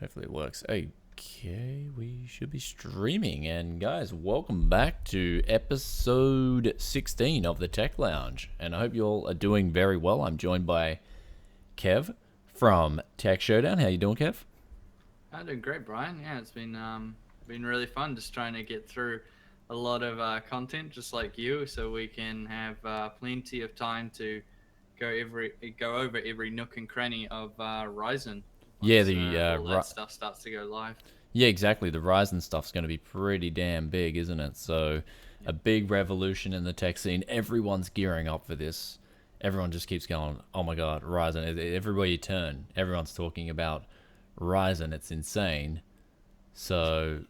Hopefully it works. Okay, we should be streaming. And guys, welcome back to episode 16 of the Tech Lounge. And I hope you all are doing very well. I'm joined by Kev from Tech Showdown. How you doing, Kev? I'm doing great, Brian. Yeah, it's been really fun just trying to get through a lot of content, just like you, so we can have plenty of time to go over every nook and cranny of Ryzen Yeah, once the all that stuff starts to go live. yeah, exactly. The Ryzen stuff's going to be pretty damn big, isn't it? So, Yeah, a big revolution in the tech scene. Everyone's gearing up for this. Everyone just keeps going, oh my god, Ryzen. Everywhere you turn, everyone's talking about Ryzen. It's insane. So,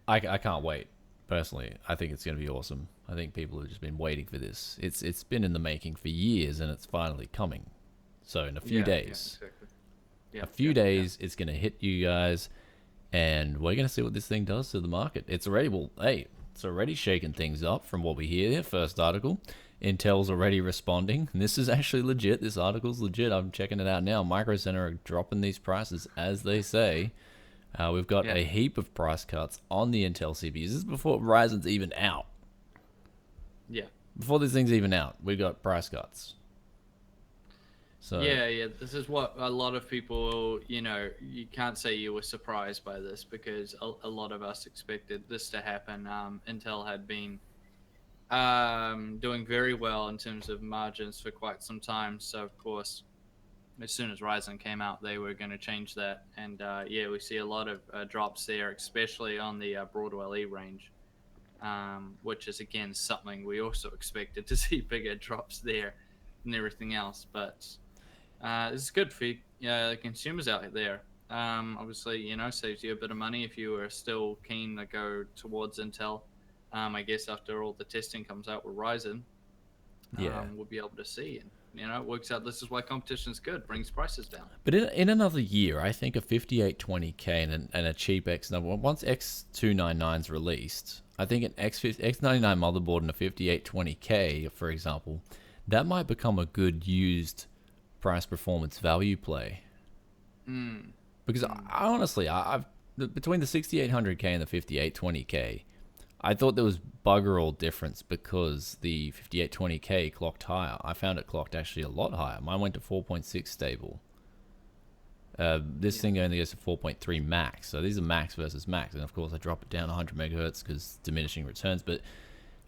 I can't wait. Personally, I think it's going to be awesome. I think people have just been waiting for this. It's been in the making for years, and it's finally coming. So, in a few yeah, days, exactly. a Yeah, few days, it's going to hit you guys and we're going to see what this thing does to the market. It's already shaking things up from what we hear. First article, Intel's already responding. And this is actually legit. This article's legit. I'm checking it out now. Microcenter are dropping these prices as they say. We've got yeah, a heap of price cuts on the Intel CPUs. This is before Ryzen's even out. yeah. Before this thing's even out, we got price cuts. So Yeah. This is what a lot of people, you can't say you were surprised by this because a lot of us expected this to happen. Intel had been doing very well in terms of margins for quite some time. So, of course, as soon as Ryzen came out, they were going to change that. And yeah, we see a lot of drops there, especially on the Broadwell E range, which is, again, something we also expected to see bigger drops there and everything else. But it's good for consumers out there. Obviously, saves you a bit of money if you are still keen to go towards Intel. I guess after all the testing comes out with Ryzen, yeah. we'll be able to see. And, it works out. This is why competition is good, brings prices down. But in another year, I think a 5820K and a cheap X number, once X299 is released, I think an X99 motherboard and a 5820K, for example, that might become a good used price performance value play. Mm, Because mm, I honestly, I've between the 6800K and the 5820K, I thought there was bugger all difference because the 5820K clocked higher. I found it clocked actually a lot higher. Mine went to 4.6 stable. This yeah. thing only goes to 4.3 max. So these are max versus max. And of course, I drop it down 100 megahertz because diminishing returns. But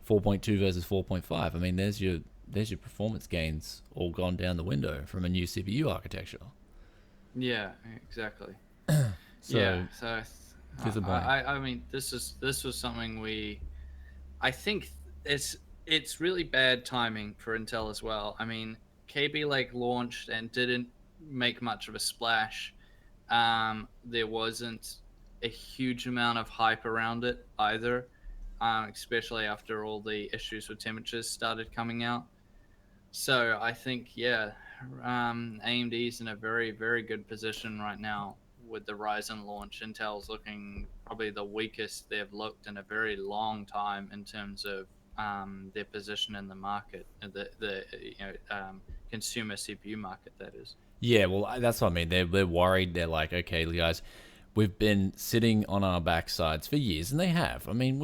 4.2 versus 4.5. I mean, there's your performance gains all gone down the window from a new CPU architecture. Yeah, exactly. Yeah, So so disappointing. I mean, this was something I think it's really bad timing for Intel as well. I mean, KB Lake launched and didn't make much of a splash. There wasn't a huge amount of hype around it either, especially after all the issues with temperatures started coming out. So I think, yeah, AMD's in a very, very good position right now with the Ryzen launch. Intel's looking probably the weakest they've looked in a very long time in terms of their position in the market, the consumer CPU market, that is. Yeah, well, that's what I mean. They're worried. They're like, okay, guys, we've been sitting on our backsides for years, and they have. I mean,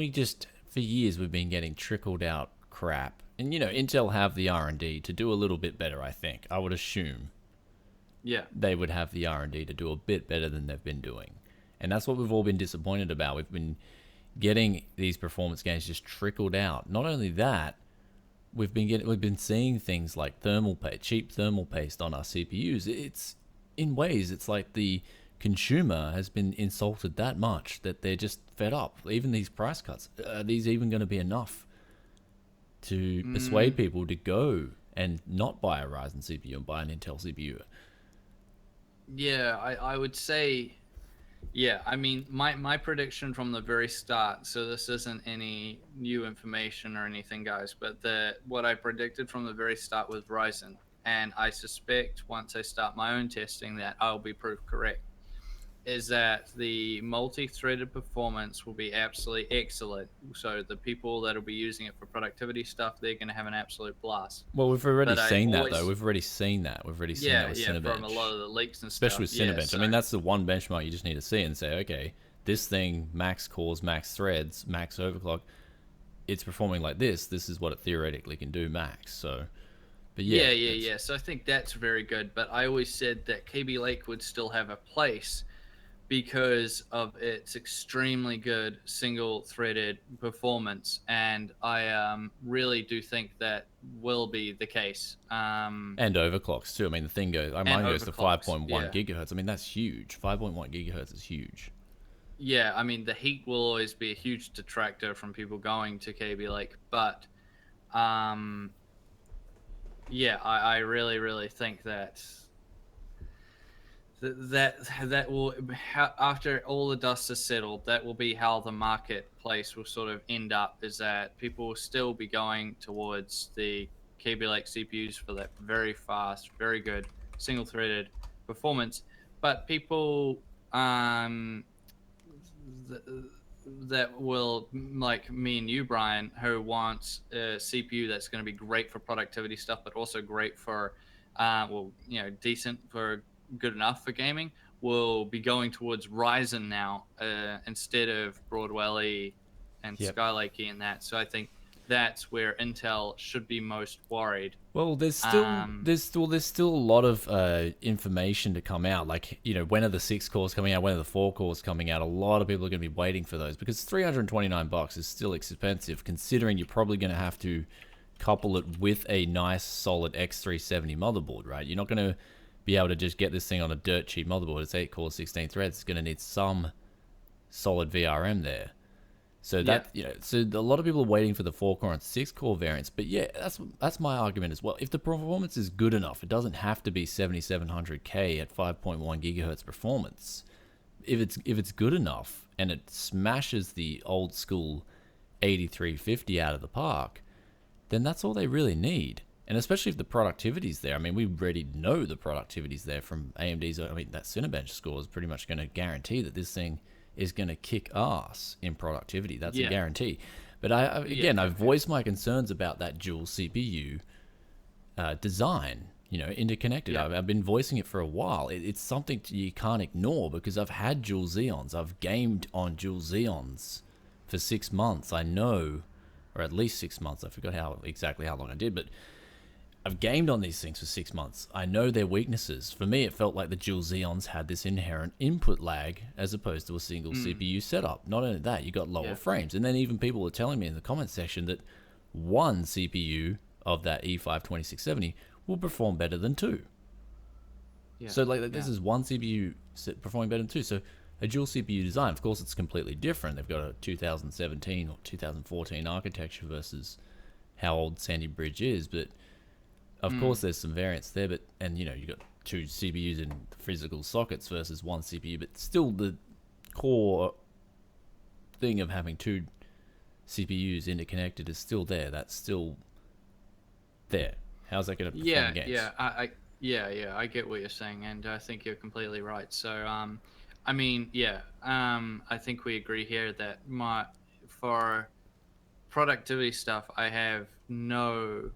for years we've been getting trickled out crap, and Intel have the R&D to do a little bit better. I think I would assume Yeah. they would have the R&D to do a bit better than they've been doing, and that's what we've all been disappointed about. We've been getting these performance gains just trickled out. Not only that, we've been seeing things like cheap thermal paste on our CPUs. It's in ways it's like the consumer has been insulted that much that they're just fed up. Even these price cuts, are these even going to be enough to persuade Mm, people to go and not buy a Ryzen CPU and buy an Intel CPU? yeah, I would say, yeah, I mean, my prediction from the very start, so this isn't any new information or anything, guys, but the what I predicted from the very start was Ryzen, and I suspect once I start my own testing that I'll be proved correct, is that the multi-threaded performance will be absolutely excellent. So the people that'll be using it for productivity stuff, they're going to have an absolute blast. Well, we've already But I seen that though. always, We've already seen that. We've already seen that yeah, with yeah, from a lot Cinebench, of the leaks and especially stuff. with Yeah, Cinebench. I so mean, that's the one benchmark you just need to see and say, okay, this thing max cores, max threads, max overclock. It's performing like this. This is what it theoretically can do max. So, but yeah, yeah, yeah, yeah. So I think that's very good. But I always said that KB Lake would still have a place because of its extremely good single threaded performance. And I really do think that will be the case. and overclocks too. I mean, the thing goes, And mine goes to overclocks. 5.1 Yeah. gigahertz. I mean, that's huge. 5.1 gigahertz is huge. Yeah. I mean, the heat will always be a huge detractor from people going to KB Lake. But um, yeah, I really, really think that that will, after all the dust has settled, that will be how the marketplace will sort of end up, is that people will still be going towards the KB Lake CPUs for that very fast, very good single threaded performance, but people th- that will, like me and you, Brian, who wants a CPU that's going to be great for productivity stuff, but also great for, well, decent for good enough for gaming, will be going towards Ryzen now instead of Broadwell and Yep. Skylake and that. So I think that's where Intel should be most worried. Well, Um, there's still a lot of information to come out. Like, when are the 6 cores coming out? When are the 4 cores coming out? A lot of people are going to be waiting for those because $329 is still expensive, considering you're probably going to have to couple it with a nice solid X370 motherboard, right? You're not going to be able to just get this thing on a dirt cheap motherboard. It's 8 cores, 16 threads. It's going to need some solid VRM there. So yeah, so a lot of people are waiting for the 4 core and 6 core variants. But yeah, that's my argument as well. If the performance is good enough, it doesn't have to be 7700K at 5.1 gigahertz performance. If it's good enough and it smashes the old school 8350 out of the park, then that's all they really need. And especially if the productivity's there. I mean, we already know the productivity's there from AMD's. I mean, that Cinebench score is pretty much going to guarantee that this thing is going to kick ass in productivity. That's a yeah, guarantee. But yeah, I've voiced my concerns about that dual CPU design, interconnected. yeah, I've been voicing it for a while. It's something you can't ignore because I've had dual Xeons. I've gamed on dual Xeons for 6 months. I know, or at least 6 months. I forgot exactly how long I did, but I've gamed on these things for 6 months. I know their weaknesses. For me, it felt like the dual Xeons had this inherent input lag as opposed to a single CPU setup. Not only that, you got lower yeah, frames. And then even people were telling me in the comment section that one CPU of that E5 2670 will perform better than two. yeah, So like this yeah. is one CPU performing better than two. So a dual CPU design, of course, it's completely different. They've got a 2017 or 2014 architecture versus how old Sandy Bridge is, but of course, there's some variance there, but you got 2 CPUs in physical sockets versus 1 CPU, but still the core thing of having 2 CPUs interconnected is still there. That's still there. How's that going to perform Yeah, in games? yeah, I get what you're saying, and I think you're completely right. So, I mean, yeah, I think we agree here that for productivity stuff, I have no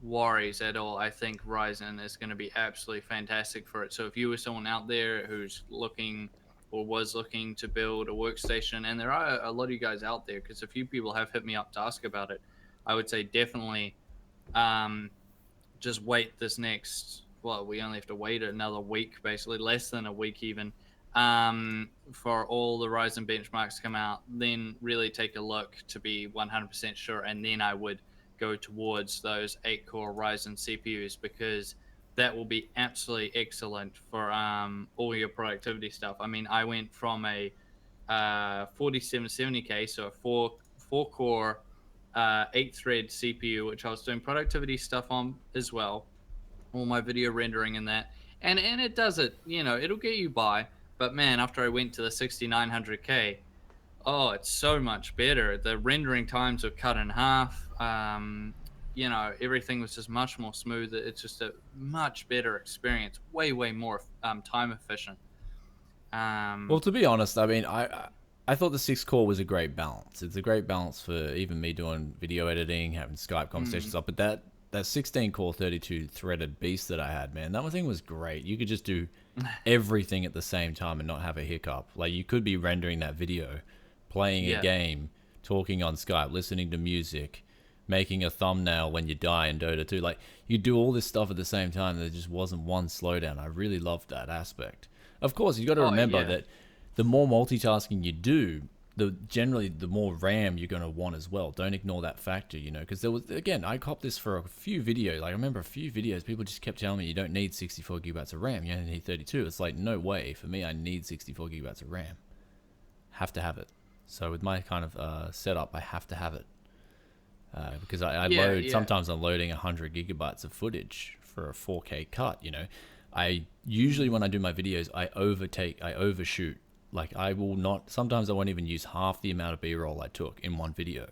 worries at all. I think Ryzen is going to be absolutely fantastic for it. So, if you were someone out there who's looking or was looking to build a workstation, and there are a lot of you guys out there, because a few people have hit me up to ask about it, I would say definitely. Um, just wait this next, well, we only have to wait another week, basically less than a week even, for all the Ryzen benchmarks to come out, then really take a look to be 100% sure, and then I would go towards those 8 core Ryzen CPUs, because that will be absolutely excellent for all your productivity stuff. I mean, I went from a 4770K, so a four core 8 thread CPU, which I was doing productivity stuff on as well, all my video rendering and that, and it does it. It'll get you by. But man, after I went to the 6900K, oh, it's so much better. The rendering times are cut in half. Everything was just much more smooth. It's just a much better experience, way more time efficient. Well, to be honest, I mean, I thought the 6 core was a great balance. It's a great balance for even me doing video editing, having Skype conversations up. But that 16 core 32 threaded beast that I had, man, that one thing was great. You could just do everything at the same time and not have a hiccup. Like, you could be rendering that video, playing a Yeah. game, talking on Skype, listening to music, making a thumbnail when you die in Dota 2. Like, you do all this stuff at the same time. There just wasn't one slowdown. I really loved that aspect. Of course, you got to Oh remember yeah. that the more multitasking you do, generally the more RAM you're going to want as well. Don't ignore that factor, you know, because there was, again, I copped this for a few videos. Like, I remember a few videos, people just kept telling me you don't need 64 gigabytes of RAM, you only need 32. It's like, no way. For me, I need 64 gigabytes of RAM. Have to have it. So with my kind of setup, I have to have it. Because I Yeah, load, yeah. sometimes I'm loading 100 gigabytes of footage for a 4K cut, you know. I usually, when I do my videos, I overshoot. Like, I will not, sometimes I won't even use half the amount of B-roll I took in one video.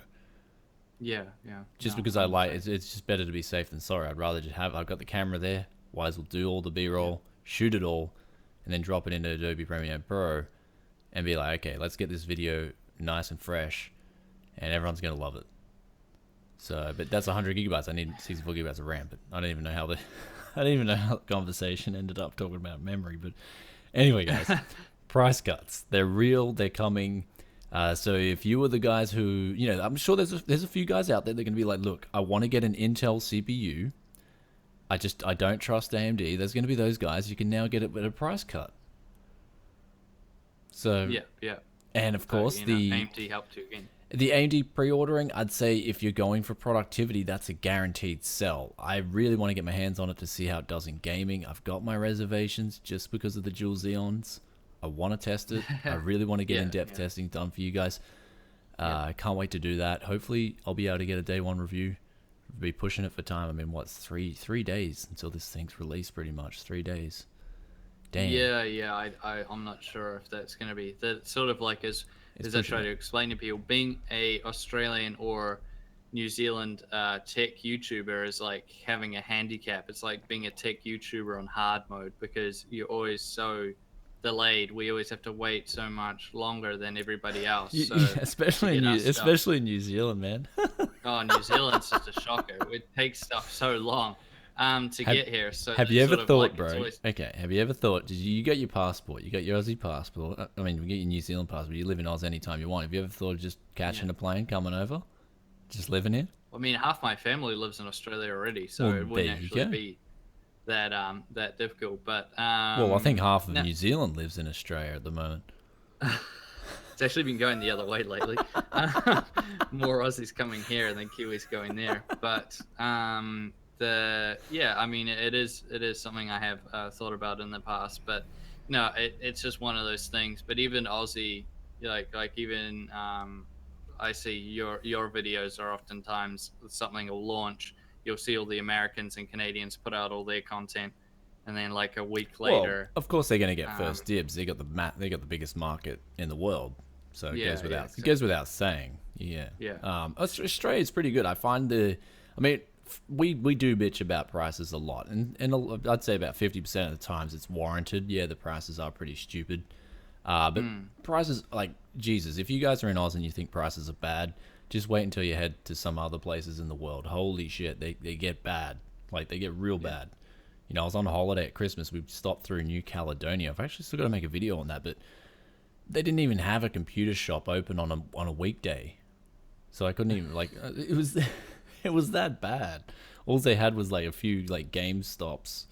Yeah, yeah. Just No, because I like, 100%. it's just better to be safe than sorry. I'd rather just have, I've got the camera there, Wise will do all the Yeah. B-roll, shoot it all, and then drop it into Adobe Premiere Pro and be like, okay, let's get this video nice and fresh and everyone's going to love it. So, but that's 100 gigabytes. I need 64 gigabytes of RAM, but I don't even know how the, I don't even know how the conversation ended up talking about memory. But anyway, guys, price cuts. They're real. They're coming. So if you were the guys who, you know, I'm sure there's a few guys out there that are going to be like, look, I want to get an Intel CPU. I don't trust AMD. There's going to be those guys. You can now get it with a price cut. So, Yeah, yeah. and of So, course, you know, AMD helped you again. the AMD pre-ordering, I'd say if you're going for productivity, that's a guaranteed sell. I really want to get my hands on it to see how it does in gaming. I've got my reservations just because of the dual Xeons. I want to test it. I really want to get Yeah, in-depth yeah. testing done for you guys. Yeah. I can't wait to do that. Hopefully, I'll be able to get a day one review. Be pushing it for time. I mean, what's three days until this thing's released? Pretty much 3 days. Damn, Yeah, yeah. I'm not sure if that's going to be that sort of like it's as I pushing try to it. explain to people, being a Australian or New Zealand tech YouTuber is like having a handicap. It's like being a tech YouTuber on hard mode because you're always so delayed. We always have to wait so much longer than everybody else. So to Especially in get our stuff. New Zealand, man. Oh, New Zealand's just a shocker. It takes stuff so long to Have get here. So Have they you ever sort of thought, like it's bro? always Okay, have you ever thought? Did you got your passport? You got your Aussie passport. I mean, you get your New Zealand passport. You live in Oz anytime you want. Have you ever thought of just yeah. catching a plane, coming over, just living here? I mean, half my family lives in Australia already, so Well, it there wouldn't you actually go. be that difficult. But Well, I think half of no, New Zealand lives in Australia at the moment. it's actually been going the other way lately. More Aussies coming here than Kiwis going there. But the yeah, I mean, it is something I have thought about in the past. But no, it's just one of those things. But even Aussie, like even I see your videos are oftentimes something will launch. You'll see all the Americans and Canadians put out all their content, and then like a week Well, later, of course they're going to get um, first dibs. They got the biggest market in the world, so yeah, yeah, it goes exactly, without saying. Yeah. yeah, Australia's pretty good. I find I mean, we do bitch about prices a lot, I'd say about 50% of the times it's warranted. Yeah, the prices are pretty stupid. But prices, like, Jesus, if you guys are in Oz and you think prices are bad, just wait until you head to some other places in the world. Holy shit, they get bad. Like, they get real yeah, bad. You know, I was on a holiday at Christmas. We stopped through New Caledonia. I've actually still got to make a video on that, but they didn't even have a computer shop open on a weekday. So I couldn't even, like, it was it was that bad. All they had was like a few like Game Stops.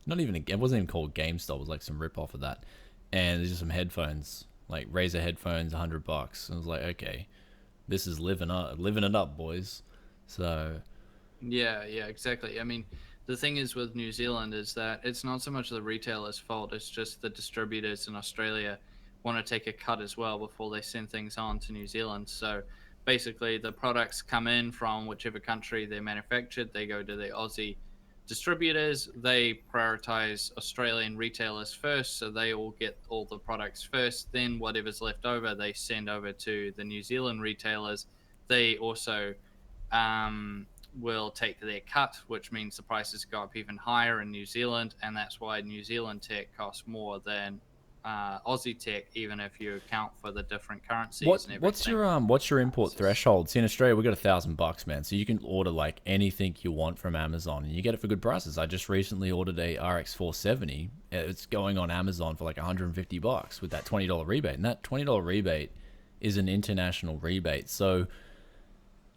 Not even it wasn't even called GameStop. It was like some rip off of that. And there's just some headphones, like Razer headphones, $100. And I was like, okay, this is living it up, boys. So yeah, yeah, exactly. I mean, the thing is with New Zealand is that it's not so much the retailer's fault. It's just the distributors in Australia want to take a cut as well before they send things on to New Zealand. So basically, the products come in from whichever country they're manufactured. They go to the Aussie distributors. They prioritize Australian retailers first, so they all get all the products first. Then whatever's left over, they send over to the New Zealand retailers. They also um, will take their cut, which means the prices go up even higher in New Zealand, and that's why New Zealand tech costs more than Aussie tech, even if you account for the different currencies and everything. What's your import threshold? See, in Australia we got $1,000, man. So you can order like anything you want from Amazon, and you get it for good prices. I just recently ordered a RX 470. It's going on Amazon for like $150 with that $20 rebate, and that $20 rebate is an international rebate. So,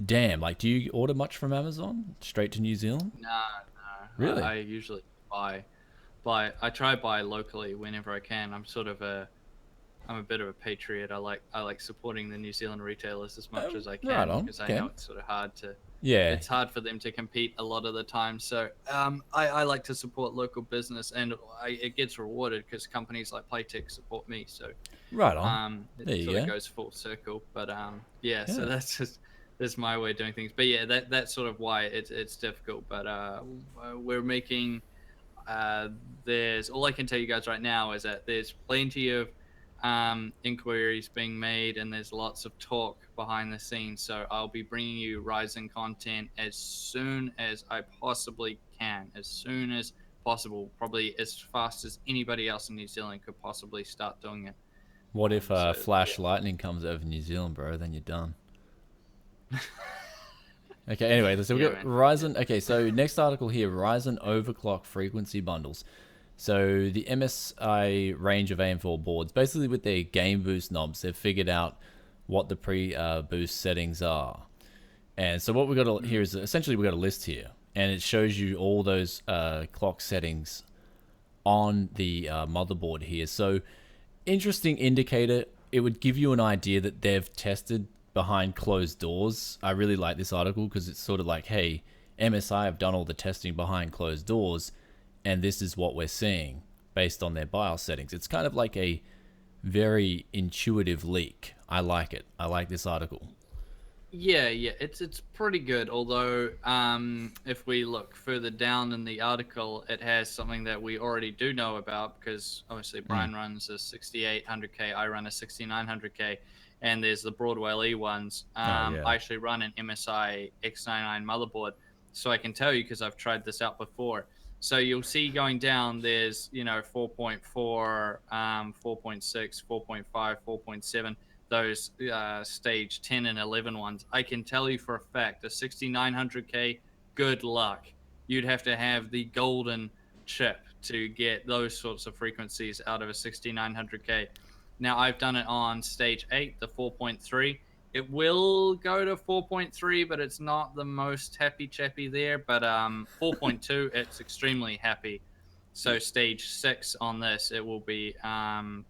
damn, like, do you order much from Amazon straight to New Zealand? No, no. Really? I usually buy. I try to buy locally whenever I can. I'm a bit of a patriot. I like supporting the New Zealand retailers as much as I can, right on. because I know it's sort of hard to. Yeah. It's hard for them to compete a lot of the time. So I like to support local business, and it gets rewarded because companies like Playtech support me. So Right on. it There you sort of go. goes full circle. But so that's my way of doing things. But yeah, that's sort of why it's difficult. But we're making. There's all I can tell you guys right now is that there's plenty of inquiries being made, and there's lots of talk behind the scenes. So I'll be bringing you Ryzen content as soon as I possibly can, as soon as possible, probably as fast as anybody else in New Zealand could possibly start doing it. What if Flash Lightning comes over New Zealand, bro? Then you're done. Okay, anyway, so we've got Ryzen. Okay, so next article here, Ryzen overclock frequency bundles. So the MSI range of AM4 boards, basically with their game boost knobs, they've figured out what the pre-boost settings are. And so what we've got here is essentially we've got a list here, and it shows you all those clock settings on the motherboard here. So interesting indicator. It would give you an idea that they've tested behind closed doors. I really like this article because it's sort of like, hey, MSI have done all the testing behind closed doors, and this is what we're seeing based on their BIOS settings. It's kind of like a very intuitive leak. I like it. I like this article. Yeah, it's pretty good. Although, if we look further down in the article, it has something that we already do know about, because obviously Brian runs a 6800K, I run a 6900K, and there's the Broadwell E ones. I actually run an MSI X99 motherboard, so I can tell you because I've tried this out before. So you'll see going down, there's 4.4, 4.6, 4.5, 4.7. Those stage 10 and 11 ones. I can tell you for a fact, a 6900K, good luck. You'd have to have the golden chip to get those sorts of frequencies out of a 6900K. Now, I've done it on stage 8, the 4.3. It will go to 4.3, but it's not the most happy-chappy there. But 4.2, it's extremely happy. So stage 6 on this, it will be happy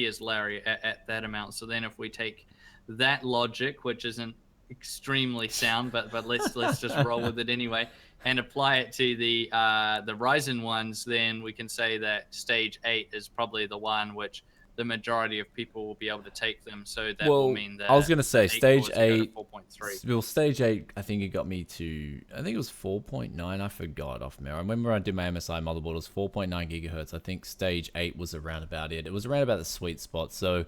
as Larry at that amount. So then if we take that logic, which isn't extremely sound, but let's just roll with it anyway, and apply it to the Ryzen ones, then we can say that stage 8 is probably the one which the majority of people will be able to take them. So that will mean that I was going to say stage 8. 4.3. Well, stage 8, I think it got me to, I think it was 4.9. I forgot off memory. I remember I did my MSI motherboard. It was 4.9 gigahertz. I think stage 8 was around about it. It was around about the sweet spot. So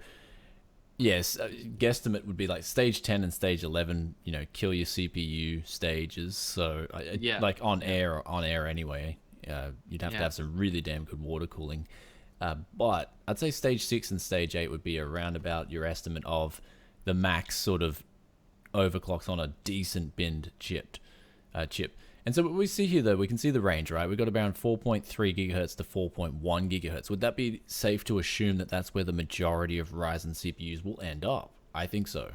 yes, guesstimate would be like stage 10 and stage 11, kill your CPU stages. So like on air anyway, you'd have to have some really damn good water cooling. But I'd say stage 6 and stage 8 would be around about your estimate of the max sort of overclocks on a decent binned chip. And so what we see here, though, we can see the range, right? We've got around 4.3 gigahertz to 4.1 gigahertz. Would that be safe to assume that that's where the majority of Ryzen CPUs will end up? I think so.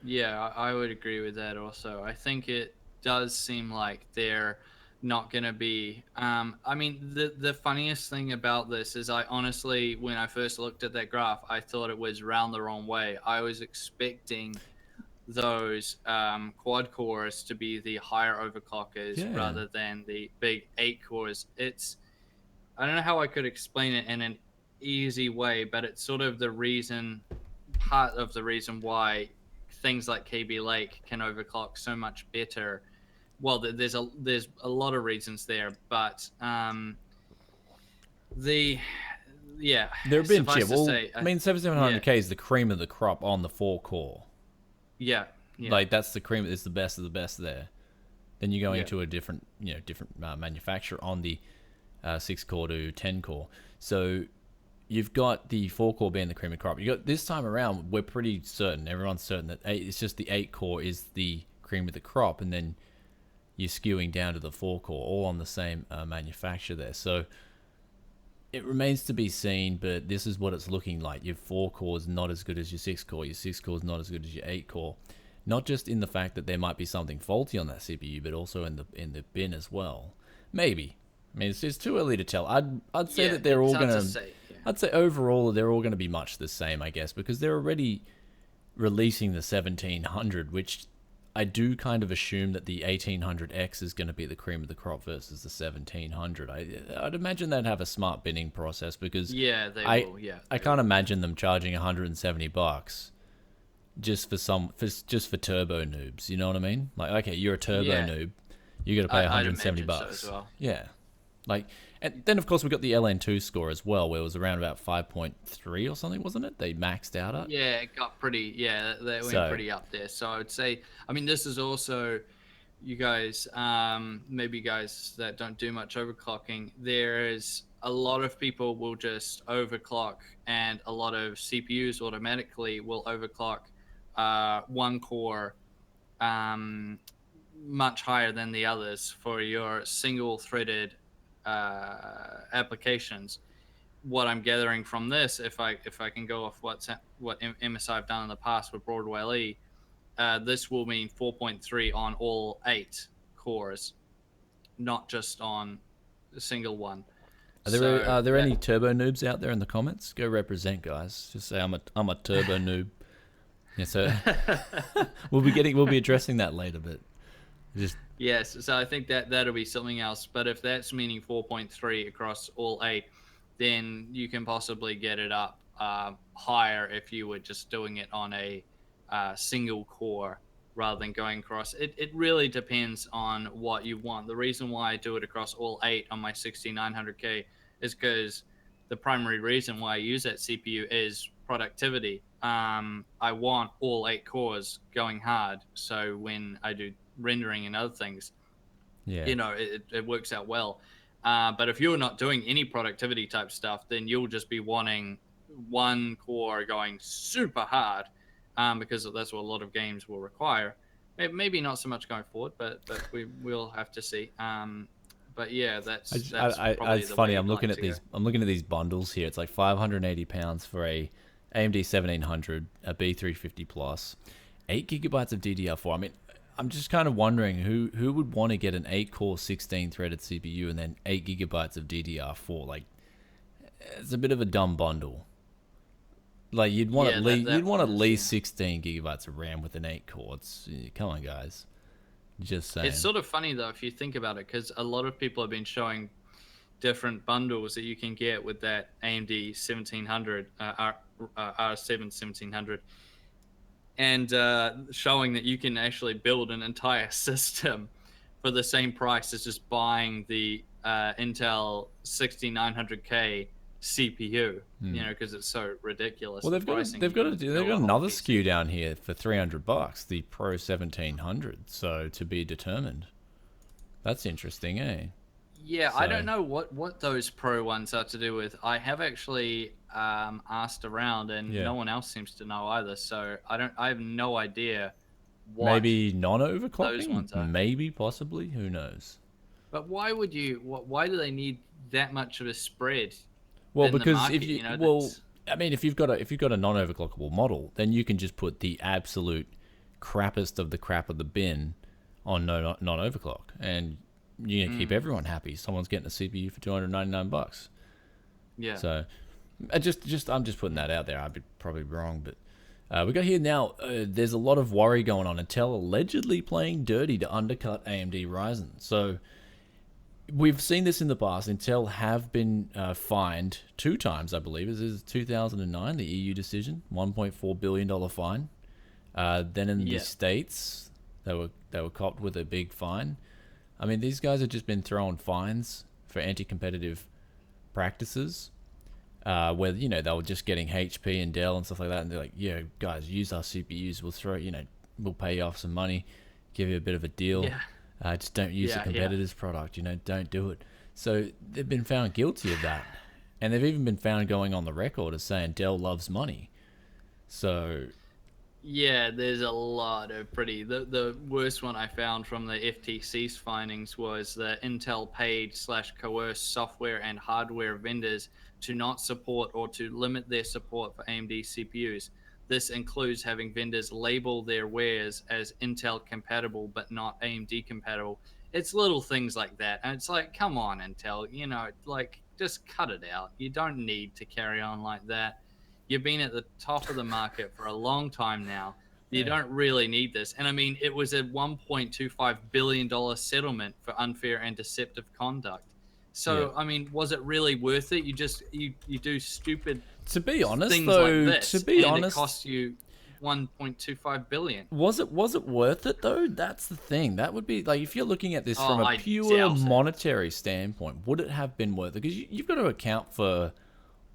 Yeah, I would agree with that also. I think it does seem like they're not going to be... I mean, the funniest thing about this is I honestly, when I first looked at that graph, I thought it was round the wrong way. I was expecting those quad cores to be the higher overclockers rather than the big 8 cores. I don't know how I could explain it in an easy way, but it's sort of part of the reason why things like KB Lake can overclock so much better. Well, there's a lot of reasons there, but they're a bit chip. Well, I mean, 7700K is the cream of the crop on the 4 core. Yeah. Like that's the cream. It's the best of the best there. Then you go into a different manufacturer on the 6 core to 10 core. So you've got the 4-core being the cream of the crop. You got this time around, we're pretty certain, everyone's certain that it's just the 8-core is the cream of the crop, and then you're skewing down to the 4-core, all on the same manufacturer there. So it remains to be seen, but this is what it's looking like. Your 4-core is not as good as your 6-core. Your 6-core is not as good as your 8-core. Not just in the fact that there might be something faulty on that CPU, but also in the bin as well. Maybe. I mean, it's too early to tell. I'd say that they're all gonna. I'd say overall they're all gonna be much the same, I guess, because they're already releasing the 1700, which I do kind of assume that the 1800X is going to be the cream of the crop versus the 1700. I'd imagine they'd have a smart binning process because they will. Yeah, I can't imagine them charging $170 just for turbo noobs. You know what I mean? Like, okay, you're a turbo noob, you got to pay $170. So as well. Yeah, like, and then of course we got the LN2 score as well, where it was around about 5.3 or something, wasn't it? They maxed out at. Yeah, it got pretty. Yeah, they went pretty up there. So I would say, I mean, this is also, you guys, maybe guys that don't do much overclocking. There is a lot of people will just overclock, and a lot of CPUs automatically will overclock one core much higher than the others for your single-threaded applications. What I'm gathering from this, if I can go off what MSI have done in the past with Broadwell this will mean 4.3 on all 8 cores, not just on a single one. Are there any turbo noobs out there in the comments? Go represent, guys. Just say I'm a turbo noob. Yeah, so we'll be addressing that later, but just. Yes, so I think that'll be something else. But if that's meaning 4.3 across all 8, then you can possibly get it up higher if you were just doing it on a single core rather than going across. It really depends on what you want. The reason why I do it across all 8 on my 6900K is because the primary reason why I use that CPU is productivity. I want all 8 cores going hard, so when I do rendering and other things, it works out well. But if you're not doing any productivity type stuff, then you'll just be wanting one core going super hard, because that's what a lot of games will require. Maybe not so much going forward, but we'll have to see. But yeah, that's it's funny. I'm looking at these bundles here. It's like £580 for a AMD 1700, a B350 Plus, 8 gigabytes of DDR4. I mean, I'm just kind of wondering who would want to get an 8-core 16-threaded CPU and then 8 gigabytes of DDR4. Like, it's a bit of a dumb bundle. Like, you'd want at least 16 gigabytes of RAM with an 8-core. Come on, guys. Just saying. It's sort of funny though if you think about it, because a lot of people have been showing different bundles that you can get with that AMD 1700, R7 1700. And showing that you can actually build an entire system for the same price as just buying the Intel 6900K CPU, because it's so ridiculous. Well, they've got another SKU down here for $300, the Pro 1700. So to be determined. That's interesting, eh? Yeah, so, I don't know what those Pro ones are to do with. I have actually asked around, and no one else seems to know either. So I have no idea. Maybe non-overclocking. Those ones are. Maybe, possibly. Who knows? But why would you? Why do they need that much of a spread? Well, because market, if you've got a non-overclockable model, then you can just put the absolute crappest of the crap of the bin on non-overclock, and you can keep everyone happy. Someone's getting a CPU for $299. Yeah. So, I'm just putting that out there. I'd be probably wrong, but we got here now. There's a lot of worry going on. Intel allegedly playing dirty to undercut AMD Ryzen. So, we've seen this in the past. Intel have been fined 2 times, I believe. This is 2009, the EU decision, $1.4 billion fine. Then in the States, they were copped with a big fine. I mean, these guys have just been throwing fines for anti-competitive practices, where they were just getting HP and Dell and stuff like that, and they're like, "Yeah, guys, use our CPUs. We'll pay you off some money, give you a bit of a deal. Just don't use the competitor's product. Don't do it." So they've been found guilty of that. And they've even been found going on the record as saying Dell loves money. So Yeah, there's a lot of the worst one I found from the FTC's findings was that Intel paid slash coerced software and hardware vendors to not support or to limit their support for AMD CPUs. This includes having vendors label their wares as Intel compatible but not AMD compatible. It's little things like that. And it's like, come on, Intel, like just cut it out. You don't need to carry on like that. You've been at the top of the market for a long time now. You yeah, don't really need this. And I mean, it was a $1.25 billion settlement for unfair and deceptive conduct. yeah. So, I mean, was it really worth it? You do stupid To be honest, things like though, to this, be and it honest, costs you 1.25 billion. was it worth it though? That's the thing. That would be like if you're looking at this Oh, from a I pure doubt it. monetary standpoint, would it have been worth it? Because you've got to account for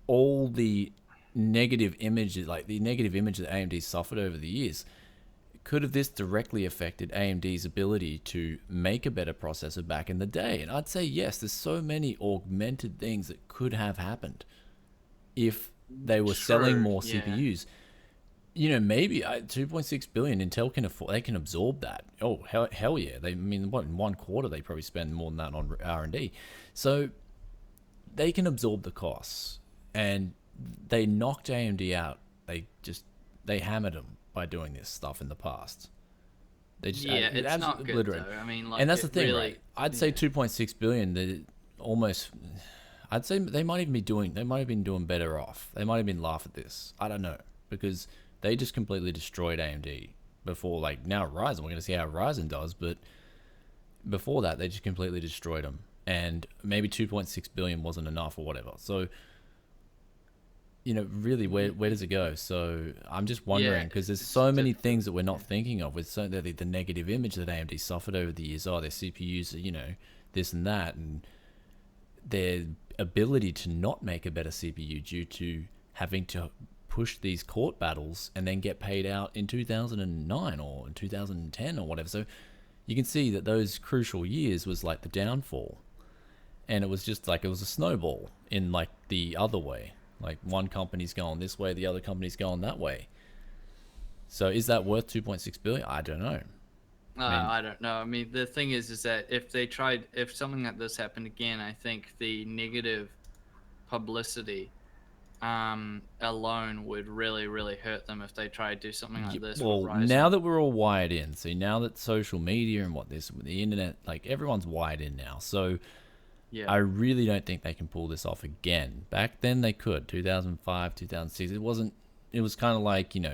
all the negative images, like the negative image that AMD suffered over the years. Could have this directly affected AMD's ability to make a better processor back in the day? And I'd say yes, there's so many augmented things that could have happened if they were selling True, more yeah. CPUs. Maybe 2.6 billion Intel can afford, they can absorb that. Oh, hell yeah. They, I mean, what, in 1 quarter, they probably spend more than that on R&D. So they can absorb the costs. And they knocked AMD out. They hammered them by doing this stuff in the past. They just Yeah, it's not absolutely good obliterated. though. I mean, And like that's the it thing, right? really, I'd say yeah. 2.6 billion. They almost. I'd say they might even be doing. They might have been doing better off. They might have been laugh at this. I don't know because they just completely destroyed AMD before. Like now Ryzen, we're going to see how Ryzen does, but before that they just completely destroyed them. And maybe 2.6 billion wasn't enough or whatever. So really, where does it go? So I'm just Yeah, wondering because there's it's so many difficult. things that we're not thinking of with the negative image that AMD suffered over the years. Oh, their CPUs, this and that, and their ability to not make a better CPU due to having to push these court battles and then get paid out in 2009 or in 2010 or whatever. So you can see that those crucial years was like the downfall, and it was just like it was a snowball in like the other way. Like one company's going this way, the other company's going that way. So is that worth 2.6 billion? I don't know. I mean, I don't know. I mean, the thing is that if something like this happened again, I think the negative publicity alone would really, really hurt them if they try to do something like this with well, now Ryzen. that we're all wired in, see, now that social media and the internet, like everyone's wired in now. So Yeah. I really don't think they can pull this off again. Back then they could, 2005, 2006. It was kind of like, I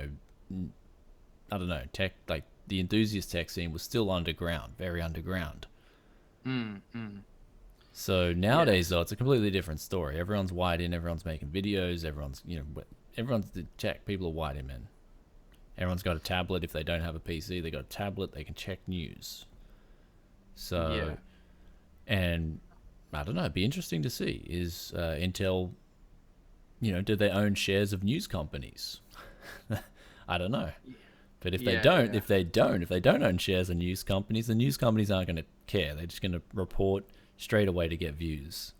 don't know, tech, like the enthusiast tech scene was still underground, very underground. Mm, mm. So nowadays, Yes. though, it's a completely different story. Everyone's wired in, everyone's making videos, everyone's the tech. People are wired in, man. Everyone's got a tablet. If they don't have a PC, they got a tablet. They can check news. Yeah. So, and I don't know. It'd be interesting to see is Intel. Do they own shares of news companies? I don't know. But if they Yeah. don't, Yeah. if they don't own shares in news companies, the news companies aren't going to care. They're just going to report straight away to get views.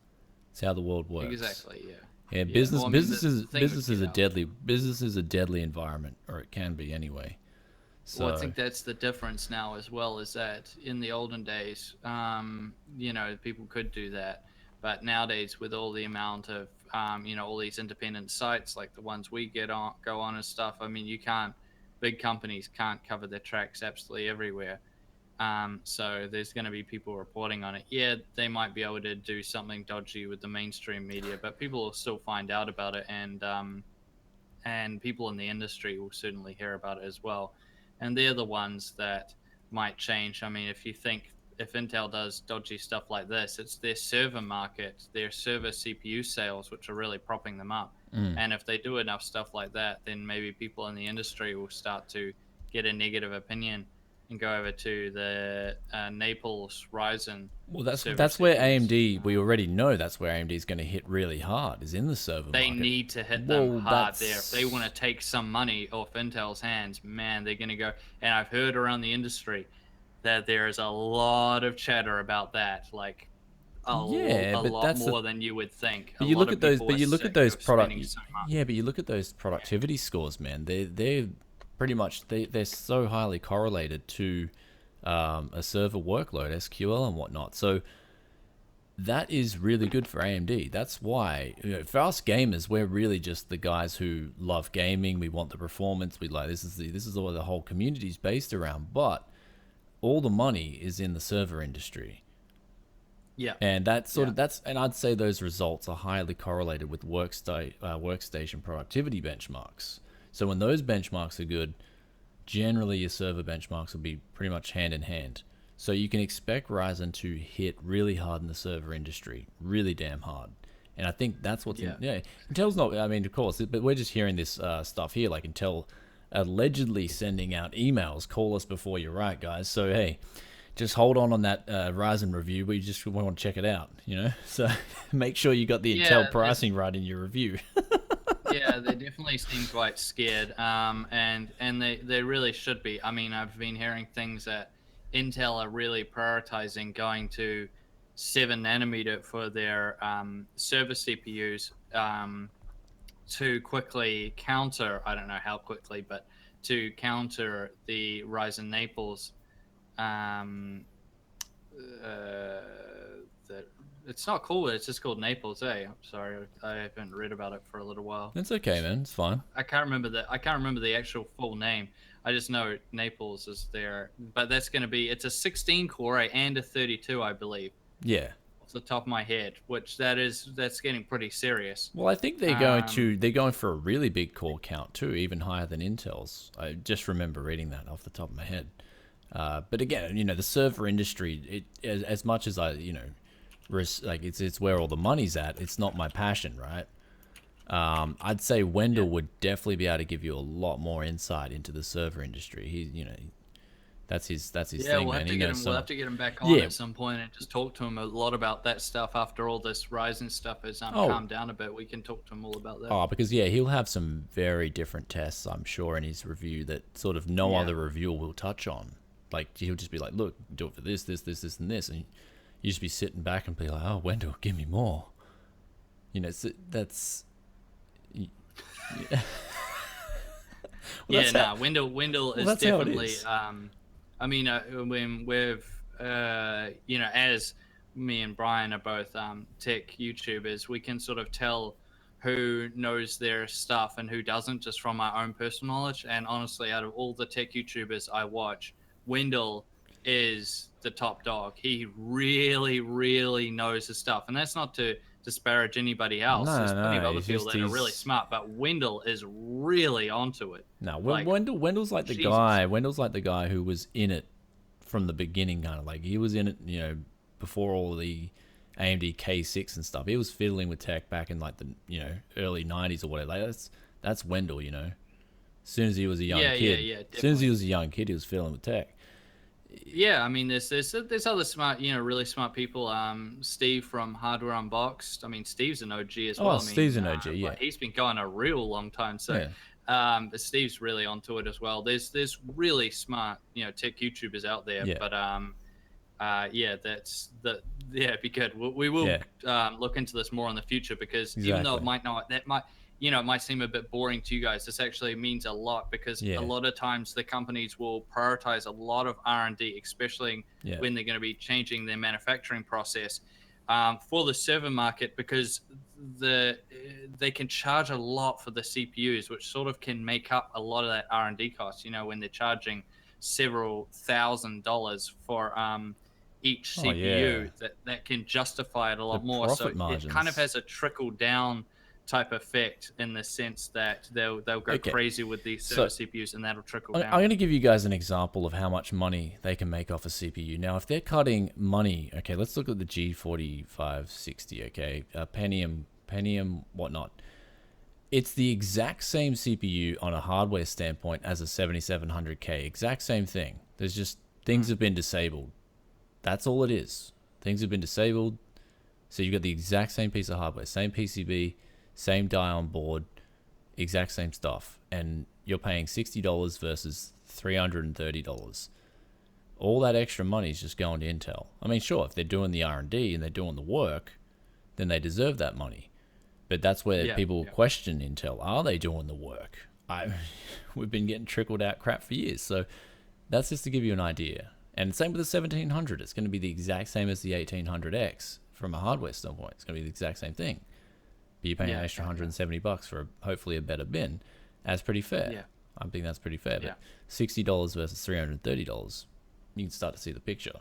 It's how the world works. Exactly. Yeah. Yeah, Yeah. Well, I mean, the thing with, business is a deadly environment, or it can be anyway. Well, I So think that's the difference now as well, is that in the olden days, people could do that, but nowadays with all the amount of, all these independent sites like the ones we go on and stuff. I mean, big companies can't cover their tracks absolutely everywhere. So there's going to be people reporting on it. Yeah, they might be able to do something dodgy with the mainstream media, but people will still find out about it, and people in the industry will certainly hear about it as well. And they're the ones that might change. I mean, if Intel does dodgy stuff like this, it's their server market, their server CPU sales, which are really propping them up. mm. And if they do enough stuff like that, then maybe people in the industry will start to get a negative opinion and go over to the Naples Ryzen Well, server that's where CPUs. AMD. We already know that's where AMD is going to hit really hard. Is in the server They market. need to hit them Well, hard there. If they want to take some money off Intel's hands, man, they're going to go. And I've heard around the industry that there is a lot of chatter about that. Like Yeah, a but lot that's the. more than you would think. A But you lot look of at those. people But are you look at sick those of product. spending so much. Yeah, but you look at those productivity scores, man. They're pretty much they're so highly correlated to a server workload, SQL and whatnot. So that is really good for AMD. That's why, for us gamers, we're really just the guys who love gaming. We want the performance. We like this is what the whole community is based around. But all the money is in the server industry. Yeah, And yeah, and I'd say those results are highly correlated with workstation productivity benchmarks. So when those benchmarks are good, generally your server benchmarks will be pretty much hand in hand. So you can expect Ryzen to hit really hard in the server industry, really damn hard. And I think that's what's yeah. Intel's not. I mean, of course, but we're just hearing this stuff here, like Intel allegedly sending out emails. Call us before you're right, guys. So hey, just hold on that Ryzen review. We just want to check it out, So make sure you got the Intel Yeah, pricing right in your review. yeah, they definitely seem quite scared, and they really should be. I mean, I've been hearing things that Intel are really prioritizing going to 7 nanometer for their server CPUs to quickly counter. I don't know how quickly, but to counter the Ryzen Naples. Um, that it's not called. It's just called Naples. I'm sorry, I haven't read about it for a little while. It's okay, man. It's fine. I can't remember I can't remember the actual full name. I just know Naples is there, but that's going to be. It's a 16 core and a 32, I believe, Yeah. off the top of my head. Which that's getting pretty serious. Well, I think they're going for a really big core count too, even higher than Intel's. I just remember reading that off the top of my head. But again, the server industry, as much as I, like it's where all the money's at. It's not my passion, right? I'd say Wendell would definitely be able to give you a lot more insight into the server industry. That's his Yeah, thing, we'll man. have to He get knows him. some. We'll have to get him back on Yeah. at some point and just talk to him a lot about that stuff. After all this Ryzen stuff has Oh. calmed down a bit, we can talk to him all about that. Oh, because yeah, he'll have some very different tests, I'm sure, in his review that sort of no Yeah. other reviewer will touch on. Like he'll just be like, "Look, do it for this, this, this, this, and this," and you just be sitting back and be like, "Oh, Wendell, give me more." That's. Yeah. Well, Yeah, Wendell is that's how it definitely. is. I mean, when we've, as me and Brian are both tech YouTubers, we can sort of tell who knows their stuff and who doesn't just from our own personal knowledge. And honestly, out of all the tech YouTubers I watch, Wendell is the top dog. He really, really knows his stuff, and that's not to disparage anybody else. There's plenty of other people that are really smart, but Wendell is really onto it. No, Like, Wendell's like the Jesus. guy. Wendell's like the guy who was in it from the beginning, kind of like he was in it, before all the AMD K6 and stuff. He was fiddling with tech back in like the early '90s or whatever. Like that's Wendell. As soon as he was a young kid, yeah, as soon as he was a young kid, he was fiddling with tech. Yeah, I mean, there's other smart, really smart people. Steve from Hardware Unboxed. I mean, Steve's an OG as well. I mean, Steve's an OG, yeah. He's been going a real long time. So, Yeah. but Steve's really onto it as well. There's really smart, tech YouTubers out there. Yeah. But yeah, it'd be good. We will look into this more in the future because even though it might seem a bit boring to you guys, this actually means a lot because a lot of times the companies will prioritize a lot of R&D, especially when they're going to be changing their manufacturing process for the server market, because they can charge a lot for the CPUs, which sort of can make up a lot of that R&D cost. When they're charging several $1,000s for each CPU, that can justify it a lot more. So it kind of has a trickle down type effect in the sense that they'll go crazy with these server CPUs, and that'll trickle down. I'm going to give you guys an example of how much money they can make off a CPU. Now, if they're cutting money, okay, let's look at the G4560, okay, Pentium, whatnot. It's the exact same CPU on a hardware standpoint as a 7700K, exact same thing. There's just things have been disabled. That's all it is. Things have been disabled. So you've got the exact same piece of hardware, same PCB, same die on board, exact same stuff, and you're paying $60 versus $330. all that extra money is just going to Intel. I mean, sure, if they're doing the R&D and they're doing the work, then they deserve that money. But that's where people question Intel. Are they doing the work? We've been getting trickled out crap for years. So that's just to give you an idea. And same with the 1700. It's going to be the exact same as the 1800X from a hardware standpoint. It's going to be the exact same thing. But you're paying an extra $170 for hopefully a better bin. That's pretty fair. Yeah. I think that's pretty fair. But $60 versus $330, you can start to see the picture.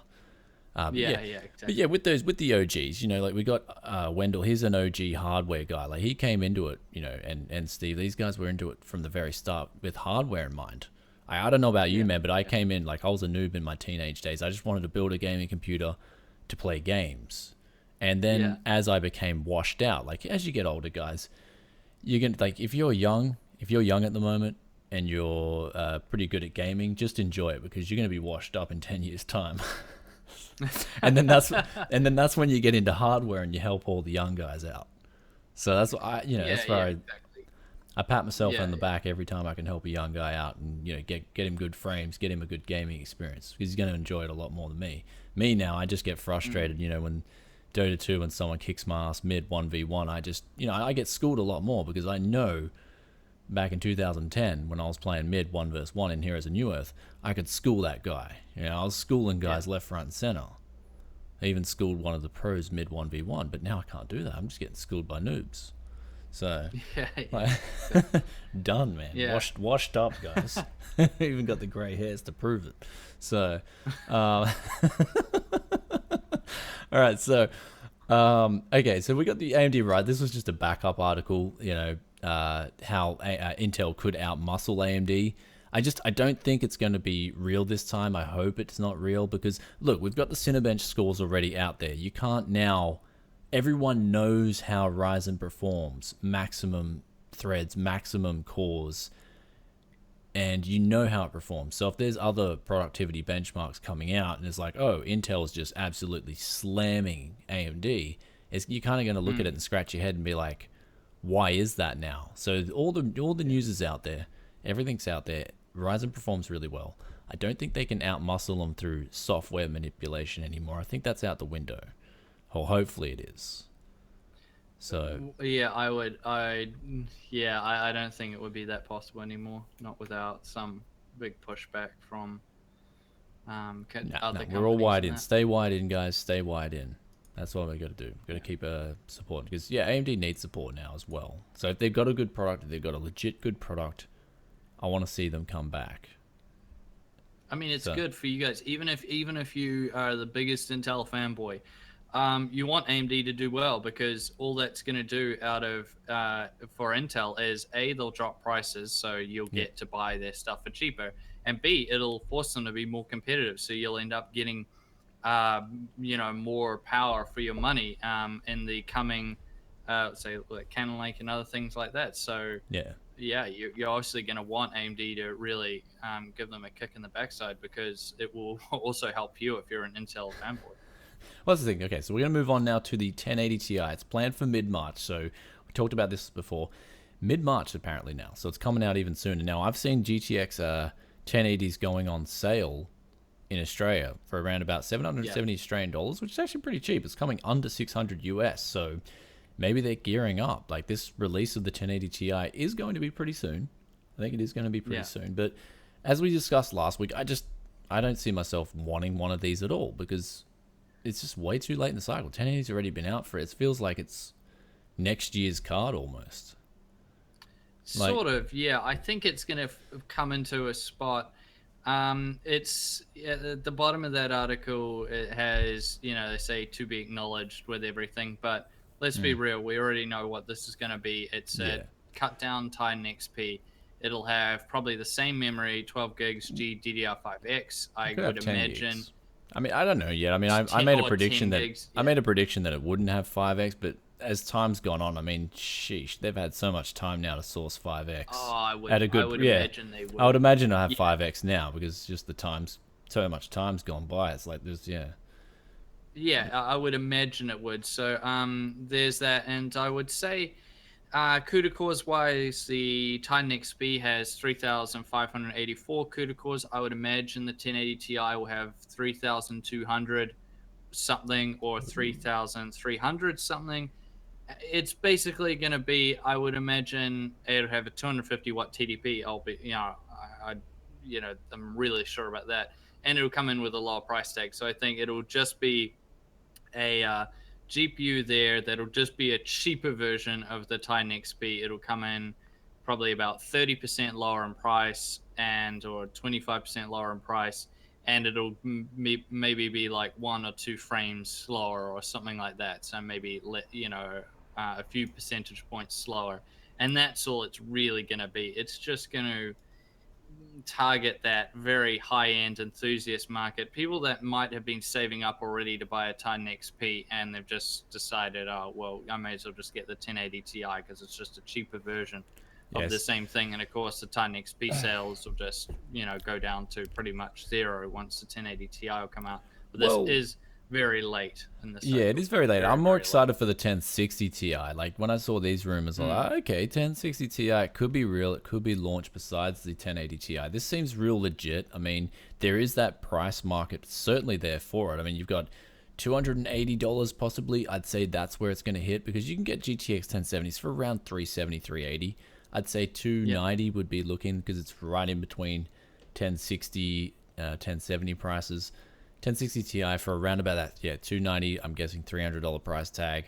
Exactly. But yeah, with the OGs, you know, like we got Wendell. He's an OG hardware guy. Like he came into it, you know, and Steve. These guys were into it from the very start with hardware in mind. I don't know about you, man, but I came in like I was a noob in my teenage days. I just wanted to build a gaming computer to play games. And then as I became washed out, like as you get older, guys, you're gonna like if you're young at the moment and you're pretty good at gaming, just enjoy it because you're gonna be washed up in 10 years' time. and then that's when you get into hardware and you help all the young guys out. So that's what that's where I pat myself on the back every time I can help a young guy out and get him good frames, get him a good gaming experience because he's going to enjoy it a lot more than me. Me now, I just get frustrated, when Dota 2 when someone kicks my ass mid 1v1, I just I get schooled a lot more because I know back in 2010 when I was playing mid 1 versus 1 in Heroes of New Earth, I could school that guy. I was schooling guys left, right, and center. I even schooled one of the pros mid 1v1, but now I can't do that. I'm just getting schooled by noobs. So, done, man. Washed up, guys. Even got the grey hairs to prove it. So, all right. So, okay. So we got the AMD right. This was just a backup article. How Intel could outmuscle AMD. I don't think it's going to be real this time. I hope it's not real because look, we've got the Cinebench scores already out there. You can't now. Everyone knows how Ryzen performs, maximum threads, maximum cores, and you know how it performs. So if there's other productivity benchmarks coming out and it's like, oh, Intel's just absolutely slamming AMD, you're kind of going to look at it and scratch your head and be like, why is that now? So all the news is out there. Everything's out there. Ryzen performs really well. I don't think they can outmuscle them through software manipulation anymore. I think that's out the window. Or hopefully it is. So I don't think it would be that possible anymore. Not without some big pushback from other companies. We're all wired in. Stay wired in, guys. Stay wired in. That's what we got to do. Got to keep support because AMD needs support now as well. So if they've got a good product, if they've got a legit good product, I want to see them come back. I mean, it's good for you guys. Even if you are the biggest Intel fanboy. You want AMD to do well because all that's going to do for Intel is A, they'll drop prices, so you'll get to buy their stuff for cheaper, and B, it'll force them to be more competitive, so you'll end up getting, more power for your money in the coming, say, like Cannon Lake and other things like that. So you're obviously going to want AMD to really give them a kick in the backside because it will also help you if you're an Intel fanboy. Well, that's the thing. Okay, so we're going to move on now to the 1080 Ti. It's planned for mid-March. So we talked about this before. Mid-March apparently now. So it's coming out even sooner. Now, I've seen GTX 1080s going on sale in Australia for around about 770 Australian dollars, which is actually pretty cheap. It's coming under 600 US. So maybe they're gearing up. Like this release of the 1080 Ti is going to be pretty soon. I think it is going to be pretty soon. But as we discussed last week, I don't see myself wanting one of these at all because it's just way too late in the cycle. 1080's already been out for it. It feels like it's next year's card almost. Sort of, yeah. I think it's going to come into a spot. It's at the bottom of that article. It has, they say to be acknowledged with everything. But let's be real. We already know what this is going to be. It's a cut down Titan XP. It'll have probably the same memory, 12 gigs GDDR5X. I would imagine. Gigs. I mean, I don't know yet. I mean, I made a prediction that it wouldn't have 5X, but as time's gone on, I mean, sheesh, they've had so much time now to source 5X. Oh, I would imagine they would. I would imagine I have 5X now because just so much time's gone by. It's like there's Yeah, I would imagine it would. So there's that, and I would say CUDA cores wise, the Titan XP has 3,584 CUDA cores. I would imagine the 1080 Ti will have 3,200 something or 3,300 something. It's basically going to be, I would imagine, it'll have a 250 watt TDP. I'll be, I'm really sure about that, and it'll come in with a lower price tag. So I think it'll just be a GPU there that'll just be a cheaper version of the Titan XP. It'll come in probably about 30% lower in price or 25% lower in price, and it'll maybe be like 1 or 2 frames slower or something like that. So maybe a few percentage points slower, and that's all it's really going to be. It's just going to target that very high-end enthusiast market, people that might have been saving up already to buy a Titan XP, and they've just decided, oh well, I may as well just get the 1080 Ti because it's just a cheaper version of the same thing. And of course the Titan XP sales will just go down to pretty much zero once the 1080 Ti will come out. But this is very late in the cycle. Yeah, it is very late. I'm more excited for the 1060 Ti. Like when I saw these rumors, I'm like, okay, 1060 Ti, it could be real. It could be launched besides the 1080 Ti. This seems real legit. I mean, there is that price market certainly there for it. I mean, you've got $280 possibly. I'd say that's where it's going to hit because you can get GTX 1070s for around $370, $380. I'd say $290 would be looking because it's right in between 1060, 1070 prices. 1060 Ti for around about that, $290. I'm guessing $300 price tag.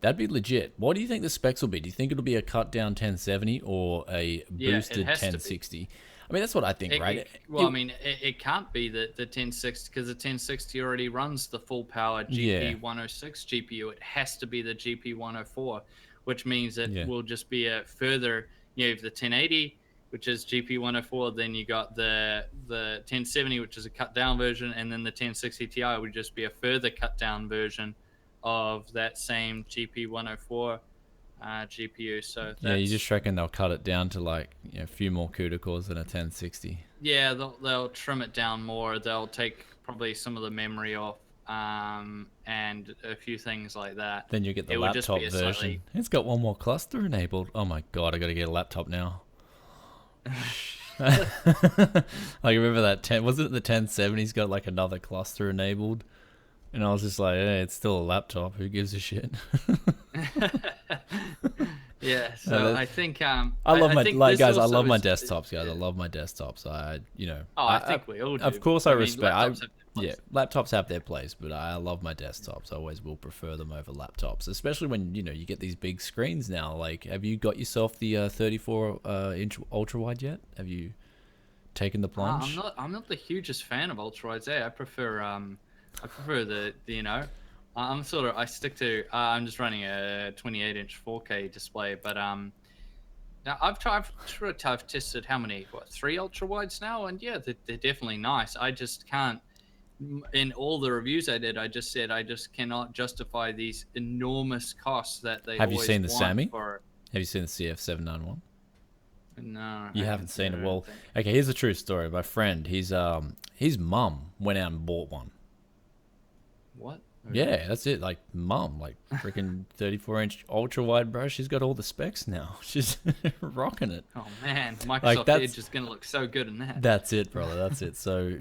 That'd be legit. What do you think the specs will be? Do you think it'll be a cut down 1070 or a boosted 1060? I mean, that's what I think, right? It can't be the 1060 because the 1060 already runs the full power GP106 GPU. It has to be the GP104, which means it will just be a further. You have the 1080. Which is GP104, then you got the 1070, which is a cut down version, and then the 1060 Ti would just be a further cut down version of that same GP104 GPU. So you just reckon they'll cut it down to like a few more CUDA cores than a 1060? Yeah, they'll trim it down more. They'll take probably some of the memory off, and a few things like that. Then you get the laptop version. It's got one more cluster enabled. Oh my god, I got to get a laptop now. Like remember that wasn't it the 1070's got like another cluster enabled, and I was just like, hey, it's still a laptop, who gives a shit? Yeah, so I think I love my desktops, guys. I love my desktops. I think we all do. Of course I respect laptops have their place, but I love my desktops. I always will prefer them over laptops, especially when you get these big screens now. Like, have you got yourself the 34 inch ultra wide yet? Have you taken the plunge? I'm not the hugest fan of ultra wides. I prefer the I stick to I'm just running a 28 inch 4K display, but now I've tested how many 3 ultra wides now, and yeah, they're definitely nice. I just can't. In all the reviews I did, I just said I just cannot justify these enormous costs that they. Have you seen the Sammy? Have you seen the CF791? No, you haven't seen it. Well, okay. Here's a true story. My friend, his mum went out and bought one. What? Yeah, that's it. Like mum, like freaking 34 inch ultra wide, bro. She's got all the specs now. She's rocking it. Oh man, Microsoft Edge is gonna look so good in that. That's it, brother. That's it. So.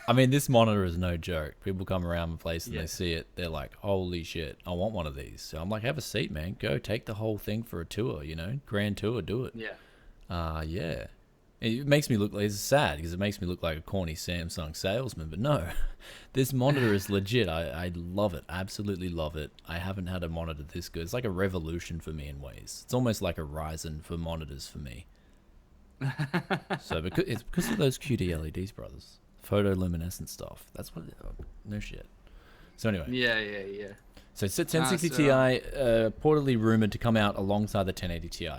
I mean, this monitor is no joke. People come around my place and they see it. They're like, holy shit, I want one of these. So I'm like, have a seat, man. Go take the whole thing for a tour, grand tour, do it. Yeah. It makes me look, it's sad because it makes me look like a corny Samsung salesman. But no, this monitor is legit. I love it. Absolutely love it. I haven't had a monitor this good. It's like a revolution for me in ways. It's almost like a Ryzen for monitors for me. So it's because of those QD LEDs, brothers. Photoluminescent stuff. That's what. No shit. So anyway. Yeah. So 1060 Ti reportedly rumored to come out alongside the 1080 Ti.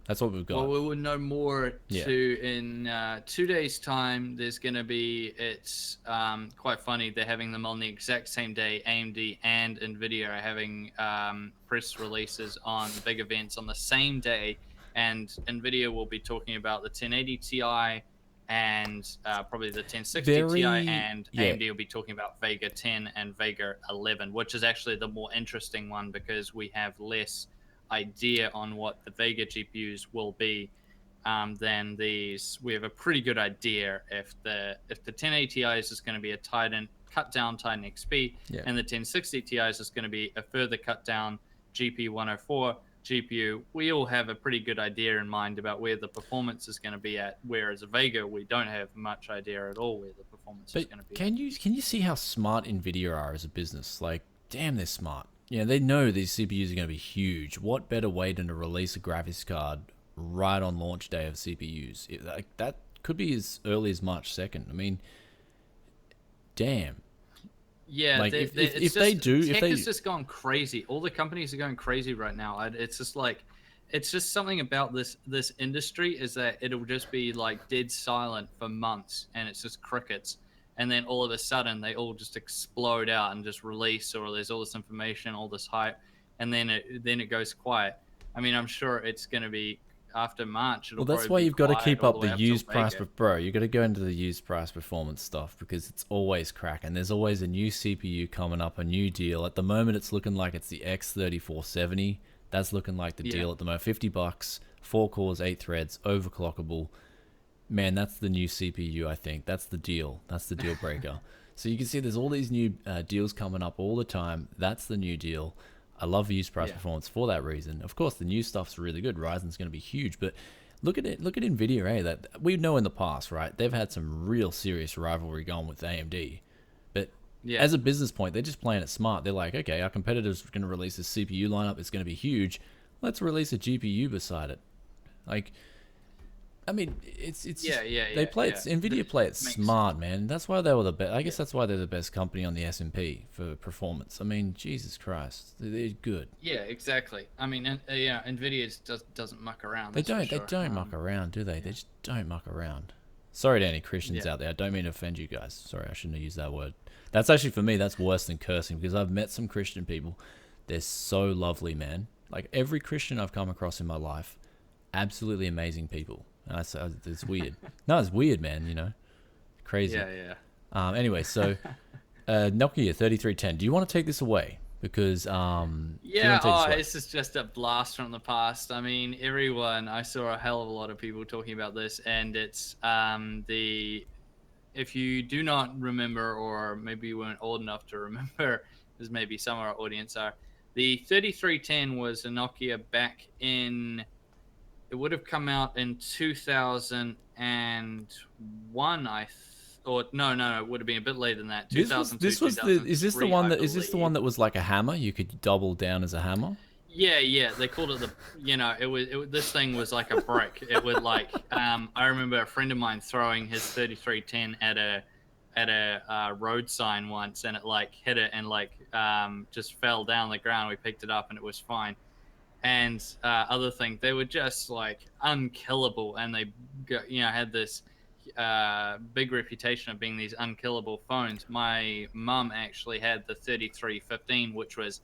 That's what we've got. Well, we will know more in 2 days' time. There's going to be. It's quite funny. They're having them on the exact same day. AMD and NVIDIA are having press releases on big events on the same day, and NVIDIA will be talking about the 1080 Ti. And probably the 1060 Ti, and AMD will be talking about Vega 10 and Vega 11, which is actually the more interesting one because we have less idea on what the Vega GPUs will be, then these we have a pretty good idea if the 1080 Ti is just going to be a Titan cut down Titan XP, Yeah. and the 1060 Ti is just going to be a further cut down GP 104 GPU. We all have a pretty good idea in mind about where the performance is going to be at, whereas a Vega we don't have much idea at all where the performance is going to be. Can you see how smart NVIDIA are as a business? Like, damn, they're smart. Yeah, they know these CPUs are going to be huge. What better way than to release a graphics card right on launch day of CPUs? Like, that could be as early as March 2nd. I mean, damn. Yeah, like if tech has just gone crazy. All the companies are going crazy right now. It's just like, it's just something about this industry is that it'll just be like dead silent for months, and it's just crickets. And then all of a sudden, they all just explode out and just release, or there's all this information, all this hype, and then it goes quiet. I mean, I'm sure it's going to be after March. Well, that's why you've got to keep up the used price, bro. You got to go into the used price performance stuff because it's always cracking. There's always a new CPU coming up, a new deal. At the moment, it's looking like it's the X3470. That's looking like the deal at the moment. $50, 4 cores, 8 threads, overclockable. Man, that's the new CPU, I think. That's the deal. That's the deal breaker. So you can see there's all these new deals coming up all the time. That's the new deal. I love used price performance for that reason. Of course, the new stuff's really good. Ryzen's going to be huge, but look at it. Look at NVIDIA, eh? That we know in the past, right? They've had some real serious rivalry going with AMD, but as a business point, they're just playing it smart. They're like, okay, our competitors are going to release a CPU lineup. It's going to be huge. Let's release a GPU beside it. Like, I mean, they play it. NVIDIA play it smart, man. That's why they were the best. I guess that's why they're the best company on the S&P for performance. I mean, Jesus Christ, they're good. Yeah, exactly. I mean, NVIDIA doesn't muck around. They don't muck around, do they? They just don't muck around. Sorry to any Christians out there. I don't mean to offend you guys. Sorry, I shouldn't have used that word. That's actually, for me, that's worse than cursing because I've met some Christian people. They're so lovely, man. Like every Christian I've come across in my life, absolutely amazing people. It's weird. No, it's weird, man. You know, crazy. Anyway, so Nokia 3310. Do you want to take this away? Because this is just a blast from the past. I mean, I saw a hell of a lot of people talking about this, and it's if you do not remember, or maybe you weren't old enough to remember, as maybe some of our audience are, the 3310 was a Nokia back in. It would have come out in 2001, no, it would have been a bit later than that. 2002, is this the one that was like a hammer? You could double down as a hammer? Yeah. They called it this thing was like a brick. It would like, I remember a friend of mine throwing his 3310 at a road sign once, and it like hit it and like just fell down the ground. We picked it up and it was fine. And other things, they were just like unkillable, and they had this big reputation of being these unkillable phones. My mum actually had the 3315, which was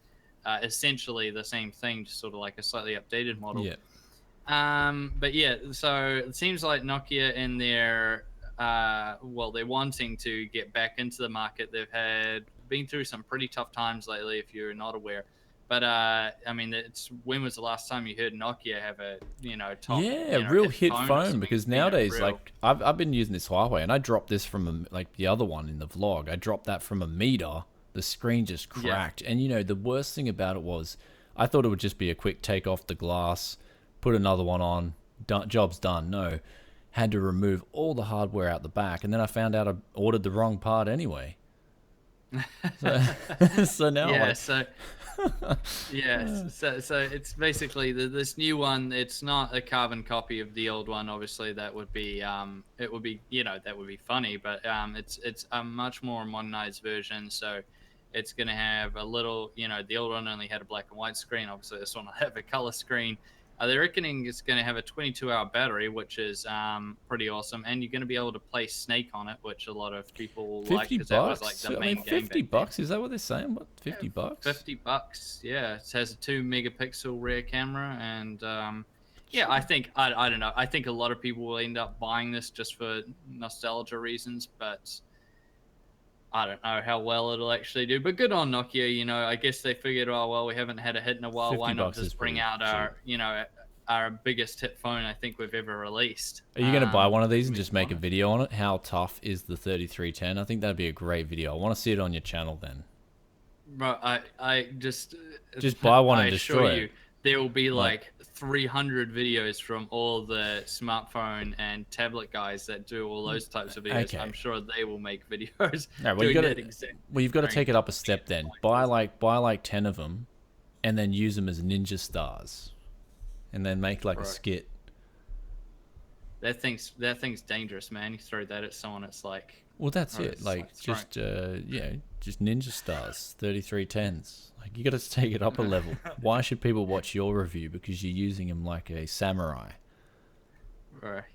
essentially the same thing, just sort of like a slightly updated model. But so it seems like Nokia in their they're wanting to get back into the market. They've been through some pretty tough times lately, if you're not aware. But I mean, when was the last time you heard Nokia have a top real hit phone? Because nowadays, like I've been using this Huawei, and I dropped this from like the other one in the vlog. I dropped that from a meter. The screen just cracked, and the worst thing about it was, I thought it would just be a quick take off the glass, put another one on, job's done. No, had to remove all the hardware out the back, and then I found out I ordered the wrong part anyway. So now so it's basically this new one. It's not a carbon copy of the old one. Obviously, that would be that would be funny, but it's a much more modernized version. So it's going to have a little, the old one only had a black and white screen. Obviously, this one will have a color screen. They're reckoning it's going to have a 22-hour battery, which is pretty awesome, and you're going to be able to play Snake on it, which a lot of people will like, because that was like the main game. $50? Is that what they're saying? What, $50? $50. Yeah, it has a 2-megapixel rear camera, and I think I don't know. I think a lot of people will end up buying this just for nostalgia reasons, but I don't know how well it'll actually do, but good on Nokia. You know, I guess they figured, oh well, we haven't had a hit in a while. Why not $50 is just bring pretty out cheap. our, our biggest hit phone I think we've ever released. Are you going to buy one of these and To be just make a honest. video on it? How tough is the 3310? I think that'd be a great video. I want to see it on your channel then. Bro, I just buy one I and assure destroy you, it. there will be Like, like 300 videos from all the smartphone and tablet guys that do all those types of videos. okay. I'm sure they will make videos No, well, doing that exact. you've got to take thing. it up a step then. Buy like 10 of them, and then use them as ninja stars, and then make like a Bro. skit. That thing's dangerous, man. You throw that at someone, it's like, Well, that's oh, it. it's Like thrown. just just ninja stars, 3310s. Like you got to take it up a level. Why should people watch your review? Because you're using them like a samurai.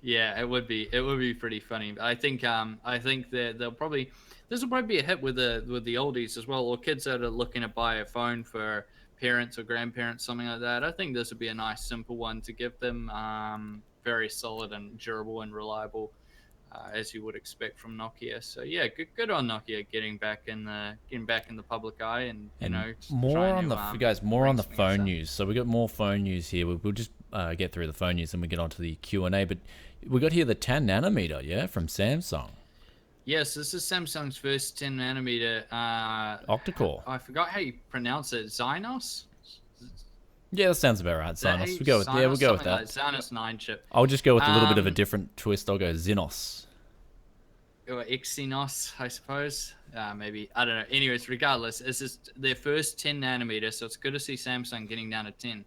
Yeah, it would be pretty funny. I think that this will probably be a hit with the oldies as well, or kids that are looking to buy a phone for parents or grandparents, something like that. I think this would be a nice simple one to give them, very solid and durable and reliable, as you would expect from Nokia. So yeah, good on Nokia getting back in the public eye, and More trying on to, the guys, more on bring the something phone else out. news. So we got more phone news here. We'll just get through the phone news and we get onto the Q&A. But we got here the 10 nanometer, yeah, from Samsung. Yes, this is Samsung's first 10 nanometer. Octa-core. I forgot how you pronounce it. Exynos. Yeah, that sounds about right. Exynos. We'll go with that. Exynos 9 chip. I'll just go with a little bit of a different twist. I'll go Exynos. Or Exynos, I suppose. Maybe, I don't know. Anyways, regardless, this is their first 10 nanometer, so it's good to see Samsung getting down to 10.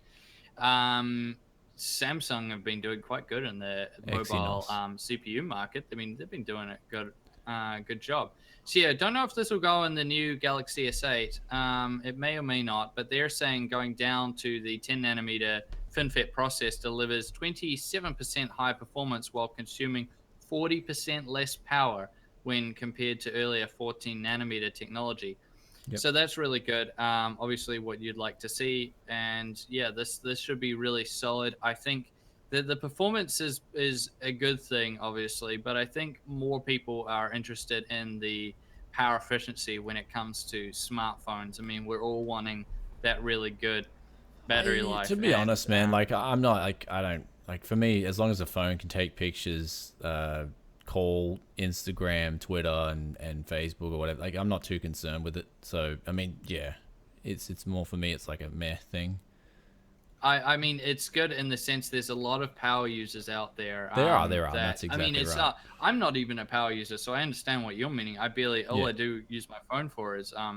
Samsung have been doing quite good in the mobile Exynos. CPU market. I mean, they've been doing a good job. So yeah, don't know if this will go in the new Galaxy S8. It may or may not, but they're saying going down to the 10 nanometer FinFET process delivers 27% higher performance while consuming 40% less power when compared to earlier 14 nanometer technology. Yep. So that's really good. Obviously, what you'd like to see, and yeah, this should be really solid. I think that the performance is a good thing, obviously, but I think more people are interested in the power efficiency when it comes to smartphones. I mean, we're all wanting that really good battery life. To be honest, man, like I'm not like I don't like for me as long as a phone can take pictures, call, Instagram, Twitter, and Facebook or whatever. Like I'm not too concerned with it. So I mean, yeah, it's more for me. It's like a meh thing. I mean, it's good in the sense there's a lot of power users out there. There are. That's I mean, exactly it's right. not. I'm not even a power user, so I understand what you're meaning. All Yeah. I do use my phone for is a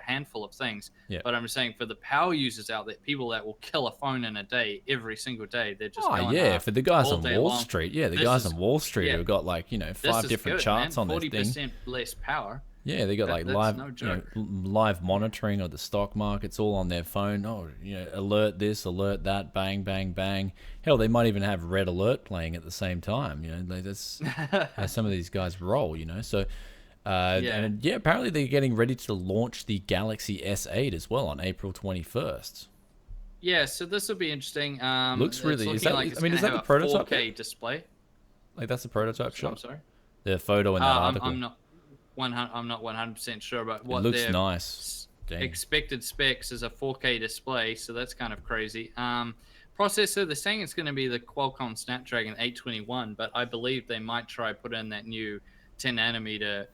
handful of things. Yeah. But I'm saying for the power users out there, people that will kill a phone in a day, every single day, they're just. Oh going yeah, hard for the guys all on day Wall long. Street. Yeah, the This guys is- on Wall Street yeah. who've got like This 5 is different good, charts man. on their thing. 40% less power. Yeah, they got like that's live, no joke. live monitoring of the stock markets all on their phone. Oh, alert this, alert that, bang, bang, bang. Hell, they might even have Red Alert playing at the same time. Like that's how some of these guys roll. So, and yeah, apparently they're getting ready to launch the Galaxy S8 as well on April 21st. Yeah, so this will be interesting. Looks really. It's Is looking that? like it's I mean, is gonna that the have a prototype? 4K display. Like that's the prototype I'm shot. sorry. The photo in that article. I'm not 100% sure, but It what looks their nice. Dang. expected specs is a 4K display, so that's kind of crazy. Processor, they're saying it's going to be the Qualcomm Snapdragon 821, but I believe they might try put in that new 10 nanometer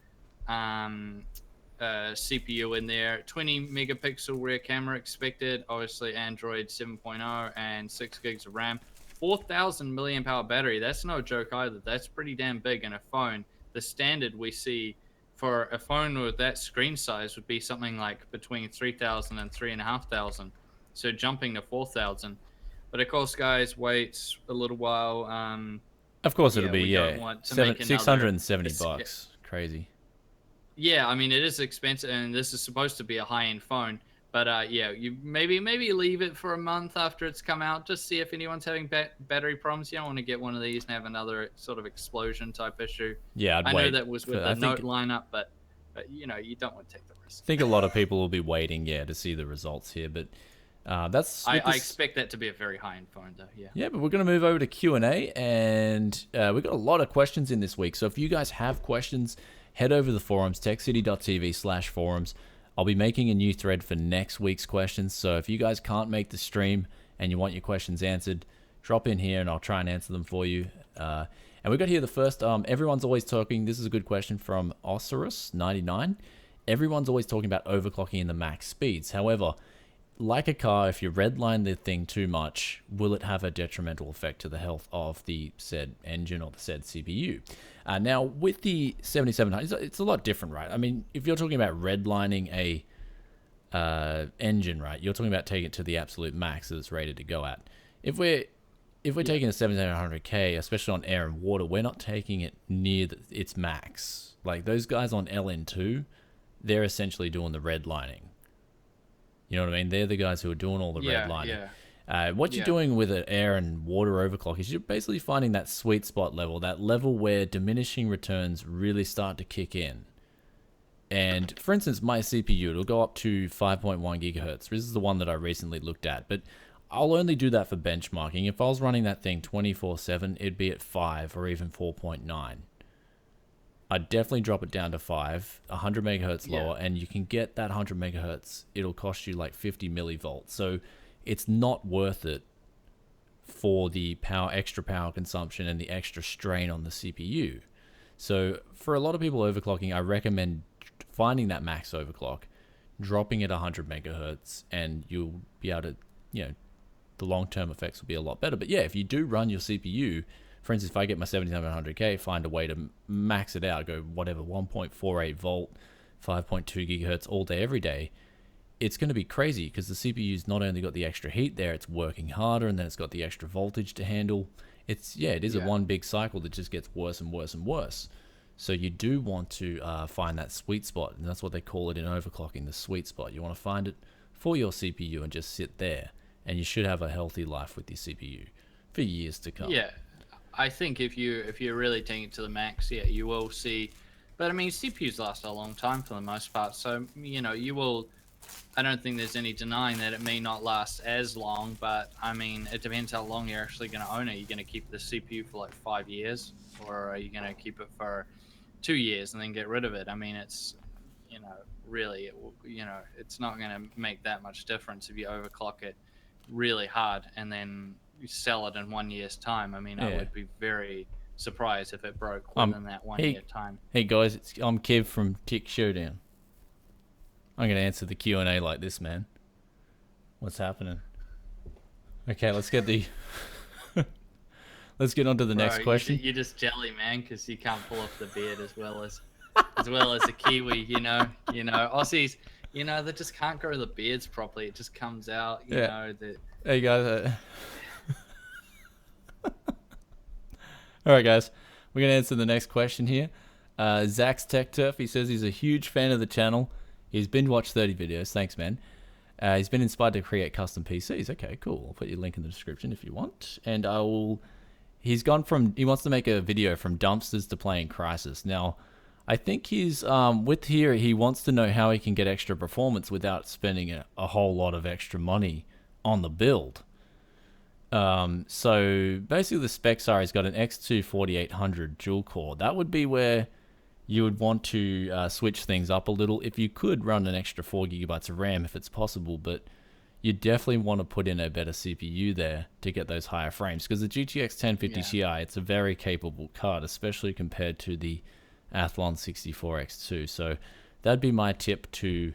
CPU in there. 20 megapixel rear camera expected. Obviously, Android 7.0 and 6 gigs of RAM. 4,000 milliamp hour battery. That's no joke either. That's pretty damn big in a phone. The standard we see for a phone with that screen size would be something like between 3,000 and 3,500. So jumping to 4,000. But of course, guys, wait a little while. Of course, it'll yeah, be we don't want to make another- $670. Crazy. Yeah, I mean it is expensive, and this is supposed to be a high-end phone. But yeah, you maybe leave it for a month after it's come out, just see if anyone's having battery problems. You don't want to get one of these and have another sort of explosion type issue. Yeah, I wait. know that was with the Note lineup, but you don't want to take the risk. I think a lot of people will be waiting, to see the results here. But that's. I expect that to be a very high-end phone, though. Yeah. Yeah, but we're going to move over to Q&A, and we've got a lot of questions in this week. So if you guys have questions, head over to the forums, techcity.tv/forums. I'll be making a new thread for next week's questions. So if you guys can't make the stream and you want your questions answered, drop in here and I'll try and answer them for you. And we got here the first, everyone's always talking, this is a good question from Osiris99. Everyone's always talking about overclocking in the max speeds. However, like a car, if you redline the thing too much, will it have a detrimental effect to the health of the said engine or the said CPU? Now, with the 7700, it's a lot different, right? I mean, if you're talking about redlining a engine, right, you're talking about taking it to the absolute max that it's rated to go at. If we're taking a 7700K, especially on air and water, we're not taking it near its max. Like those guys on LN2, they're essentially doing the redlining. You know what I mean? They're the guys who are doing all the redlining. What you're doing with an air and water overclock is you're basically finding that sweet spot level, that level where diminishing returns really start to kick in. And for instance, my CPU, it'll go up to 5.1 gigahertz. This is the one that I recently looked at, but I'll only do that for benchmarking. If I was running that thing 24/7, it'd be at 5 or even 4.9. I'd definitely drop it down to 5, 100 megahertz lower, and you can get that 100 megahertz. It'll cost you like 50 millivolts. So it's not worth it for the extra power consumption and the extra strain on the CPU. So for a lot of people overclocking, I recommend finding that max overclock, dropping it 100 megahertz, and you'll be able to, the long-term effects will be a lot better. But yeah, if you do run your CPU, for instance, if I get my 7700K, find a way to max it out, go whatever, 1.48 volt, 5.2 gigahertz all day, every day, it's going to be crazy because the CPU's not only got the extra heat there, it's working harder, and then it's got the extra voltage to handle. It is a one big cycle that just gets worse and worse and worse. So you do want to find that sweet spot, and that's what they call it in overclocking, the sweet spot. You want to find it for your CPU and just sit there, and you should have a healthy life with your CPU for years to come. Yeah. I think if you're really taking it to the max, you will see. But I mean, CPUs last a long time for the most part, so you will. I don't think there's any denying that it may not last as long, but I mean, it depends how long you're actually going to own it. You're going to keep the CPU for like 5 years, or are you going to keep it for 2 years and then get rid of it? I mean, it's really, it's not going to make that much difference if you overclock it really hard and then you sell it in 1 year's time. I mean, I would be very surprised if it broke within that 1 year time. Hey guys, I'm Kev from Tick Showdown. I'm gonna answer the Q&A like this, man. What's happening? Okay, let's get let's get on to the next question. You're just jelly, man, because you can't pull off the beard as well as a Kiwi. Aussies, they just can't grow the beards properly. It just comes out. Hey guys. All right, guys, we're going to answer the next question here. Zach's Tech Turf, he says he's a huge fan of the channel. He's binge watched 30 videos. Thanks, man. He's been inspired to create custom PCs. Okay, cool. I'll put your link in the description if you want. And he wants to make a video from dumpsters to playing Crysis. Now, I think he wants to know how he can get extra performance without spending a whole lot of extra money on the build. So basically the specs are he's got an X2 4800 dual core. That would be where you would want to switch things up a little. If you could run an extra 4 gigabytes of RAM if it's possible, but you definitely want to put in a better CPU there to get those higher frames, because the GTX 1050 Ti, it's a very capable card, especially compared to the Athlon 64 X2. So that'd be my tip to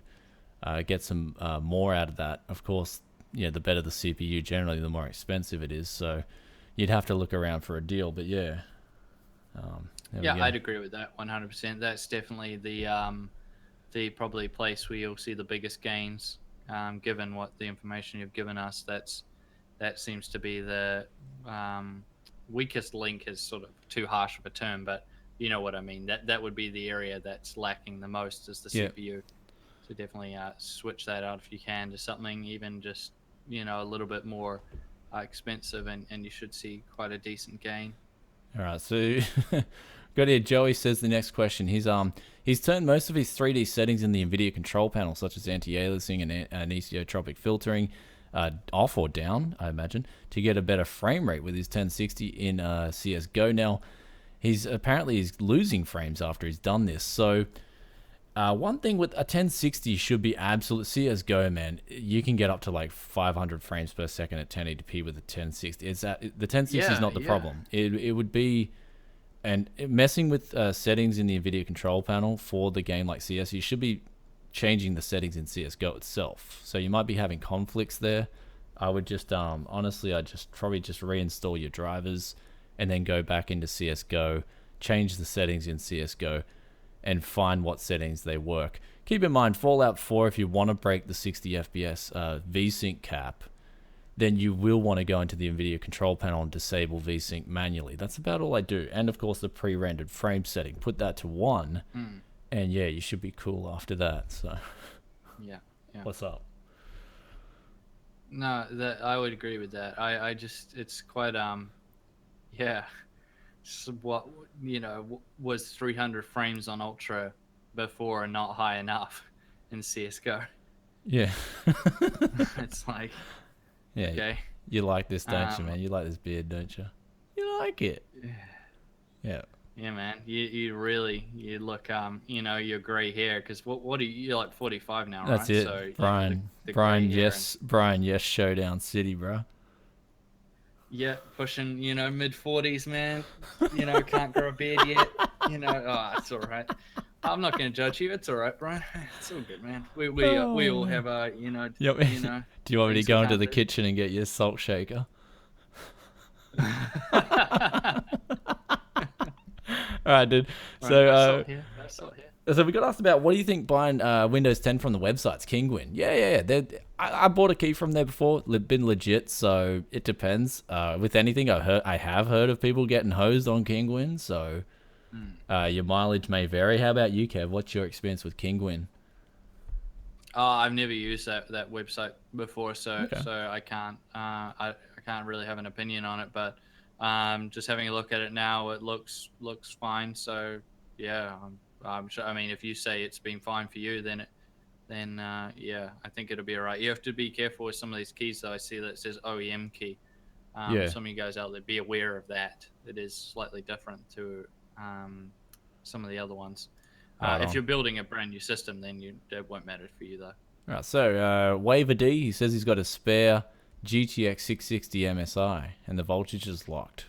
get some more out of that. Of course, the better the CPU, generally, the more expensive it is. So you'd have to look around for a deal. But yeah, I'd agree with that 100%. That's definitely the probably place where you'll see the biggest gains, given what the information you've given us. That seems to be the weakest link. Is sort of too harsh of a term, but you know what I mean. That would be the area that's lacking the most, is the CPU. So definitely switch that out if you can to something even just a little bit more expensive, and you should see quite a decent gain. All right, so got here. Joey says the next question. He's turned most of his 3D settings in the NVIDIA control panel, such as anti-aliasing and anisotropic filtering, off or down, I imagine, to get a better frame rate with his 1060 in CS:GO. Now, he's losing frames after he's done this. So one thing with a 1060 should be absolute CS:GO, man. You can get up to like 500 frames per second at 1080p with a 1060. It's the 1060 is not the problem. It would be, and messing with settings in the NVIDIA control panel for the game like CS, you should be changing the settings in CS:GO itself. So you might be having conflicts there. I would just honestly, I'd just probably just reinstall your drivers and then go back into CS:GO, change the settings in CS:GO, and find what settings they work. Keep in mind, Fallout 4, if you want to break the 60 FPS VSync cap, then you will want to go into the NVIDIA control panel and disable VSync manually. That's about all I do. And of course, the pre-rendered frame setting. Put that to 1, and yeah, you should be cool after that. So, yeah. What's up? No, that I would agree with that. I just, it's quite yeah. What, you know, was 300 frames on Ultra before and not high enough in CS:GO. Yeah. It's like, yeah, okay. You like this, don't you, man? You like this beard, don't you? You like it. Yeah. Yeah, man. You really, you look, you know, your gray hair, because what are you, you're like 45 now, right? That's it. So, Brian, Brian, yes, Showdown City, bro. Yeah, pushing, you know, mid-40s, man. You know, can't grow a beard yet. You know, it's all right. I'm not going to judge you. It's all right, Brian. It's all good, man. We all have a, you know, you know. Do you want me to go into the kitchen and get you a salt shaker? All right, dude. So, so we got asked about, what do you think buying Windows 10 from the websites, Kinguin? Yeah. I bought a key from there before. Been legit, so it depends. With anything, I have heard of people getting hosed on Kinguin, so your mileage may vary. How about you, Kev? What's your experience with Kinguin? I've never used that website before, so I can't I can't really have an opinion on it. But just having a look at it now, it looks fine. So yeah, I'm sure. I mean, if you say it's been fine for you, then yeah, I think it'll be all right. You have to be careful with some of these keys, though. I see that it says OEM key. Some of you guys out there, be aware of that. It is slightly different to some of the other ones. If you're building a brand new system, then it won't matter for you, though. All right, so Waver D, he says he's got a spare GTX 660 MSI, and the voltage is locked.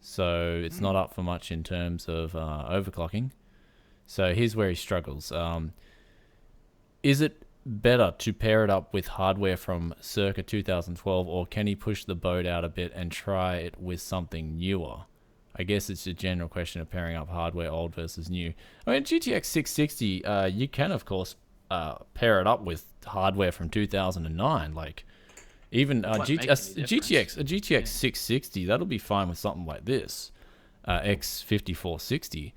So it's not up for much in terms of overclocking. So here's where he struggles. Is it better to pair it up with hardware from circa 2012, or can he push the boat out a bit and try it with something newer? I guess it's a general question of pairing up hardware old versus new. I mean, GTX 660, you can, of course, pair it up with hardware from 2009. Like, even a GTX 660, that'll be fine with something like this. X5460.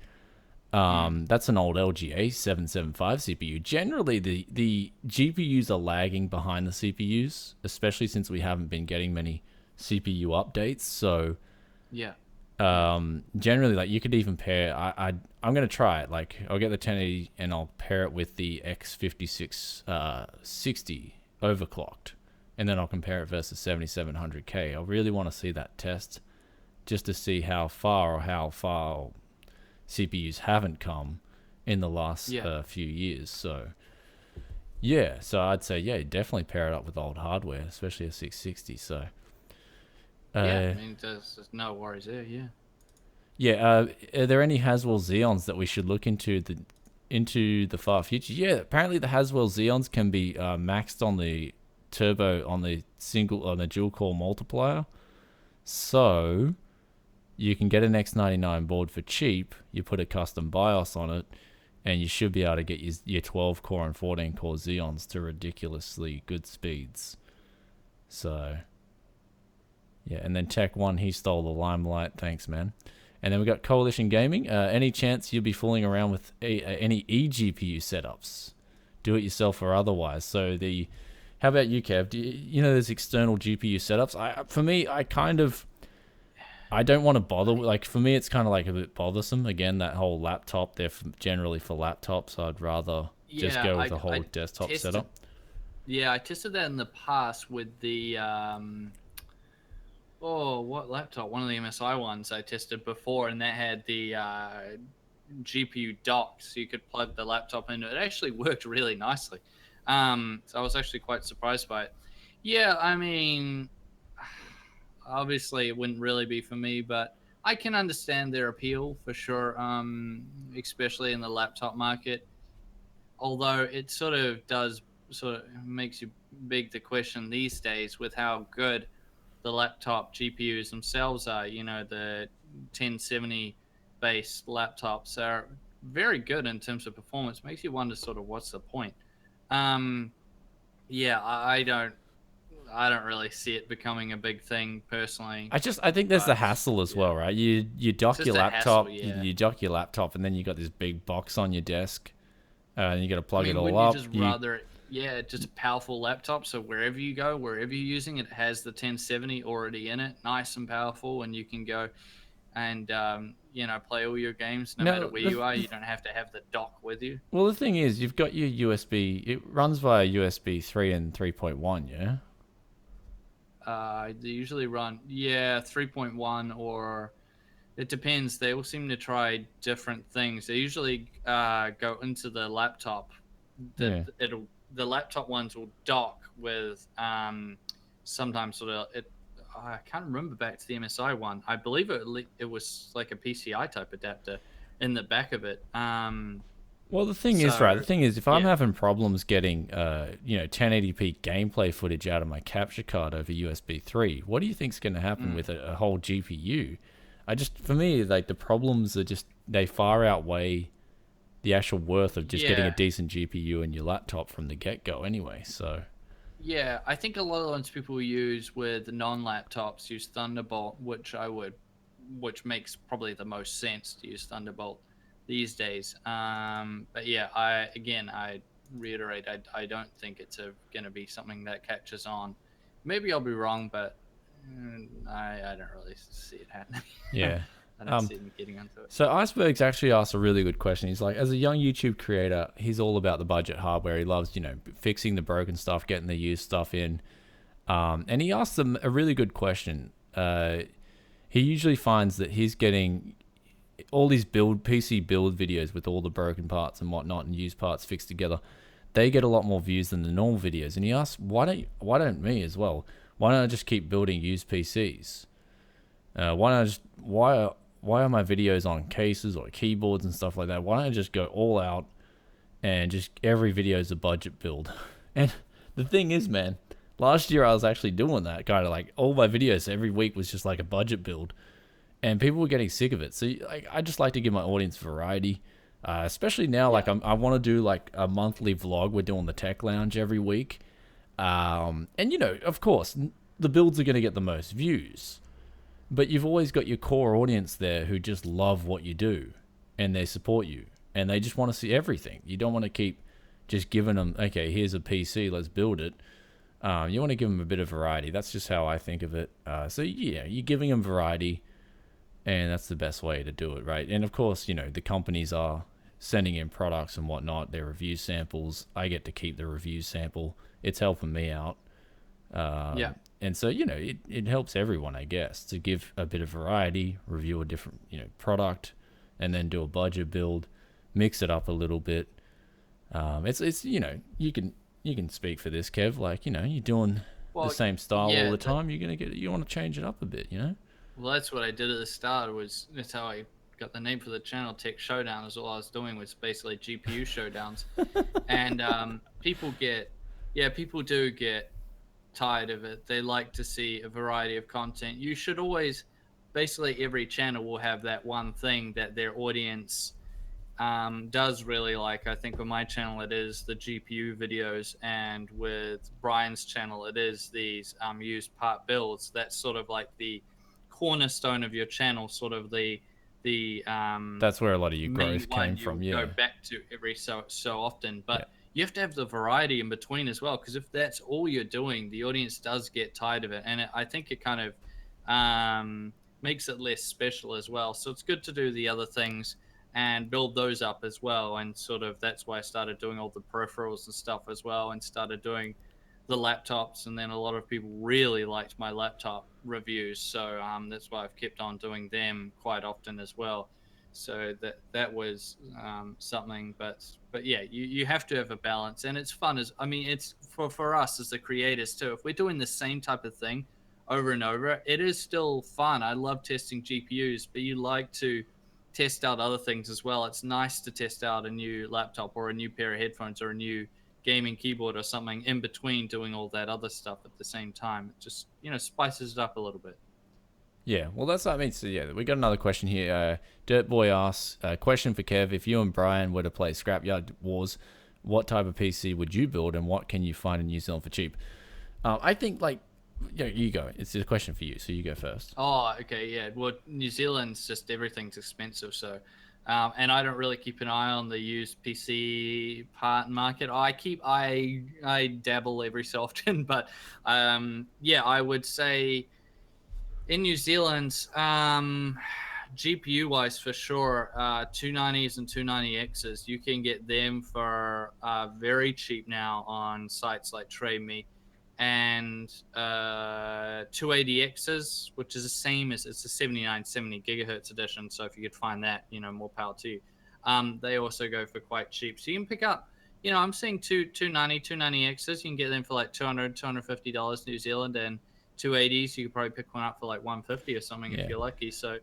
That's an old LG A775 CPU. Generally, the GPUs are lagging behind the CPUs, especially since we haven't been getting many CPU updates. So, yeah. Generally, like, you could even pair. I'm gonna try it. Like, I'll get the 1080 and I'll pair it with the X5660 overclocked, and then I'll compare it versus 7700K. I really want to see that test, just to see how far CPUs haven't come in the last few years. So yeah, so I'd say definitely pair it up with old hardware, especially a 660. So I mean, there's no worries there. Are there any Haswell Xeons that we should look into the far future? Yeah, apparently the Haswell Xeons can be maxed on the turbo, on the dual core multiplier. So you can get an X99 board for cheap. You put a custom BIOS on it, and you should be able to get your 12 core and 14 core Xeons to ridiculously good speeds. So yeah, and then Tech One, he stole the limelight. Thanks, man. And then we got Coalition Gaming. Any chance you'll be fooling around with any eGPU setups, do it yourself or otherwise? So how about you, Kev? You know there's external GPU setups. I don't want to bother. Like, for me, it's kind of like a bit bothersome. Again, that whole laptop, they're generally for laptops. So I'd rather just go with a whole desktop setup. Yeah, I tested that in the past with the Oh, what laptop? One of the MSI ones I tested before, and that had the GPU dock, so you could plug the laptop into it. It actually worked really nicely. So I was actually quite surprised by it. Yeah, I mean, obviously it wouldn't really be for me, but I can understand their appeal for sure, especially in the laptop market. Although it sort of does sort of makes you big the question these days with how good the laptop GPUs themselves are. You know, the 1070 based laptops are very good in terms of performance. Makes you wonder sort of what's the point. Um, yeah, I don't really see it becoming a big thing personally, I think there's the but hassle as yeah, well, right? You it's dock your just a hassle. laptop, Yeah. you dock your laptop, and then you got this big box on your desk, and you got to I plug it mean, all wouldn't you up. just You rather, yeah, just a powerful laptop so wherever you go, wherever you're using it, has the 1070 already in it, nice and powerful, and you can go and you know, play all your games no matter no, where you are. You don't have to have the dock with you. well, the thing is, you've got your USB. It runs via USB 3 and 3.1, yeah. They usually run, yeah, 3.1, or it depends. They all seem to try different things. They usually go into the laptop. Yeah. The laptop ones will dock with sometimes sort of it. I can't remember back to the MSI one. I believe it was like a PCI type adapter in the back of it. Well, the thing is, right? The So thing is, if I'm yeah. having problems getting, 1080p gameplay footage out of my capture card over USB 3, what do you think's going to happen Mm. with a whole GPU? For me, like the problems are just they far outweigh the actual worth of just getting a Yeah, decent GPU in your laptop from the get go. Anyway, so yeah. I think a lot of the ones people use with non-laptops use Thunderbolt, which makes probably the most sense to use Thunderbolt these days. But yeah, I reiterate, I don't think it's going to be something that catches on. Maybe I'll be wrong, but I don't really see it happening. yeah. I don't Um, see them getting onto it. So Iceberg's actually asked a really good question. He's like, as a young YouTube creator, he's all about the budget hardware. He loves, fixing the broken stuff, getting the used stuff in. And he asked them a really good question. He usually finds that he's getting all these PC build videos with all the broken parts and whatnot and used parts fixed together. They get a lot more views than the normal videos. And he asked, why don't me as well? Why don't I just keep building used PCs? Why are my videos on cases or keyboards and stuff like that? Why don't I just go all out and just every video is a budget build? And the thing is, man, last year I was actually doing that kind of like all my videos every week was just like a budget build, and people were getting sick of it. So I just like to give my audience variety, especially now. Yeah. Like I want to do like a monthly vlog. We're doing the Tech Lounge every week, and of course, the builds are going to get the most views. But you've always got your core audience there who just love what you do and they support you and they just want to see everything. You don't want to keep just giving them, okay, here's a PC, let's build it. You want to give them a bit of variety. That's just how I think of it. So, yeah, you're giving them variety and that's the best way to do it, right? And of course, the companies are sending in products and whatnot, their review samples. I get to keep the review sample. It's helping me out. Yeah. And so, it helps everyone, I guess, to give a bit of variety, review a different, product, and then do a budget build, mix it up a little bit. It's you can speak for this, Kev. Like, you're doing the Well, same style all yeah. the time. You want to change it up a bit. Well, that's what I did at the start. That's how I got the name for the channel. Tech Showdown is all I was doing was basically GPU showdowns, and people do get tired of it. They like to see a variety of content. You should always, basically, every channel will have that one thing that their audience does really like. I think on my channel it is the GPU videos, and with Brian's channel it is these used part builds. That's sort of like the cornerstone of your channel, sort of the That's where a lot of your main growth one came you'll from. go Yeah. back to every so often. Yeah. But you have to have the variety in between as well, because if that's all you're doing, the audience does get tired of it, and I think it kind of makes it less special as well. So it's good to do the other things and build those up as well. And sort of that's why I started doing all the peripherals and stuff as well, and started doing the laptops, and then a lot of people really liked my laptop reviews, so that's why I've kept on doing them quite often as well. So that was something, but yeah, you have to have a balance, and it's fun. As I mean, it's for us as the creators too. If we're doing the same type of thing over and over, it is still fun. I love testing GPUs, but you like to test out other things as well. It's nice to test out a new laptop or a new pair of headphones or a new gaming keyboard or something in between doing all that other stuff at the same time. It just, spices it up a little bit. Yeah, well, that's what I mean. So, yeah, we got another question here. Dirt Boy asks, question for Kev. If you and Brian were to play Scrapyard Wars, what type of PC would you build and what can you find in New Zealand for cheap? I think, you go. It's a question for you, so you go first. Oh, okay, yeah. Well, New Zealand's just everything's expensive, so and I don't really keep an eye on the used PC part market. I dabble every so often, but yeah, I would say in New Zealand, GPU wise for sure, 290s and 290Xs, you can get them for very cheap now on sites like Trade Me, and 280Xs, which is the same as it's a 7970 gigahertz edition. So if you could find that, more power to you. They also go for quite cheap. So you can pick up, I'm seeing 290Xs. You can get them for like $250 New Zealand, and 280s, you could probably pick one up for like 150 or something if you're lucky. So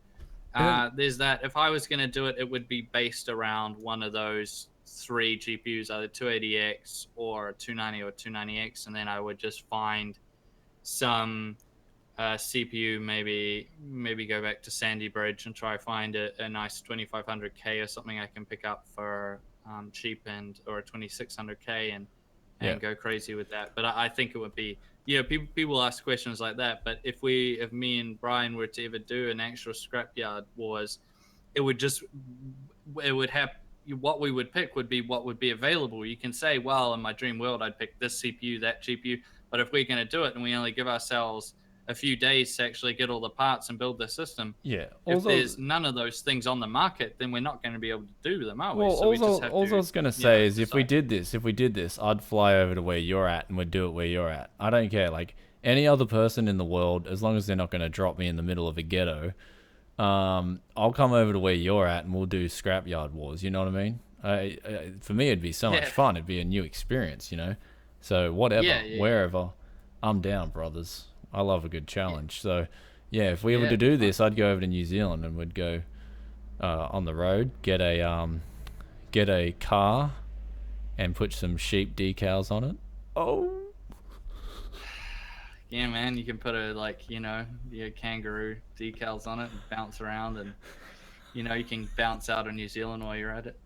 there's that. If I was going to do it, it would be based around one of those three GPUs, either 280X or 290 or 290X, and then I would just find some CPU, maybe go back to Sandy Bridge and try find a nice 2500K or something I can pick up for cheap, or a 2600K, and go crazy with that. But I think it would be, people ask questions like that, but if me and Brian were to ever do an actual Scrapyard Wars, it would have, what we would pick would be what would be available. You can say, well, in my dream world, I'd pick this CPU, that GPU, but if we're going to do it and we only give ourselves a few days to actually get all the parts and build the system, if there's none of those things on the market, then we're not going to be able to do them, are we? Well, so all I was going to say is if we did this, I'd fly over to where you're at and we'd do it where you're at. I don't care. Like any other person in the world, as long as they're not going to drop me in the middle of a ghetto, I'll come over to where you're at and we'll do Scrapyard Wars. You know what I mean? For me, it'd be so much fun. It'd be a new experience, So whatever, wherever, I'm down, brothers. I love a good challenge. So, if we were to do this, I'd go over to New Zealand and we'd go on the road, get a car, and put some sheep decals on it. Oh. Yeah, man, you can put your kangaroo decals on it and bounce around, and you can bounce out of New Zealand while you're at it.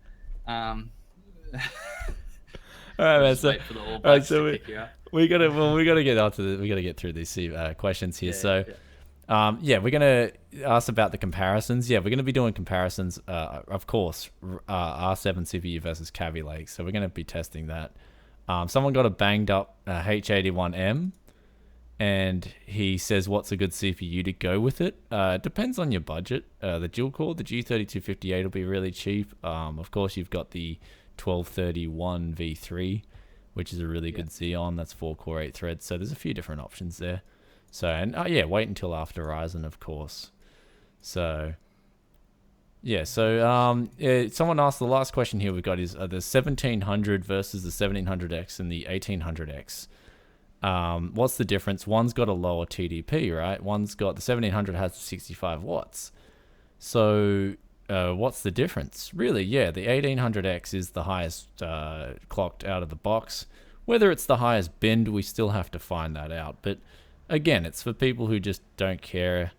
All right, man. So, wait for the All Blacks to kick you out. we gotta get through these questions here. We're gonna ask about the comparisons. We're gonna be doing comparisons. Of course, R7 CPU versus Kaby Lake. So we're gonna be testing that. Someone got a banged up H81M. And he says, what's a good CPU to go with it? Depends on your budget. The dual core, the G3258 will be really cheap. Of course, you've got the 1231 V3, which is a really good Xeon. That's 4-core, 8 threads. So there's a few different options there. So, and wait until after Ryzen, of course. So, someone asked, the last question here we've got is the 1700 versus the 1700X and the 1800X. What's the difference? One's got a lower TDP, right? One's got, the 1700 has 65 watts. So what's the difference? Really, the 1800X is the highest clocked out of the box. Whether it's the highest bend, we still have to find that out. But again, it's for people who just don't care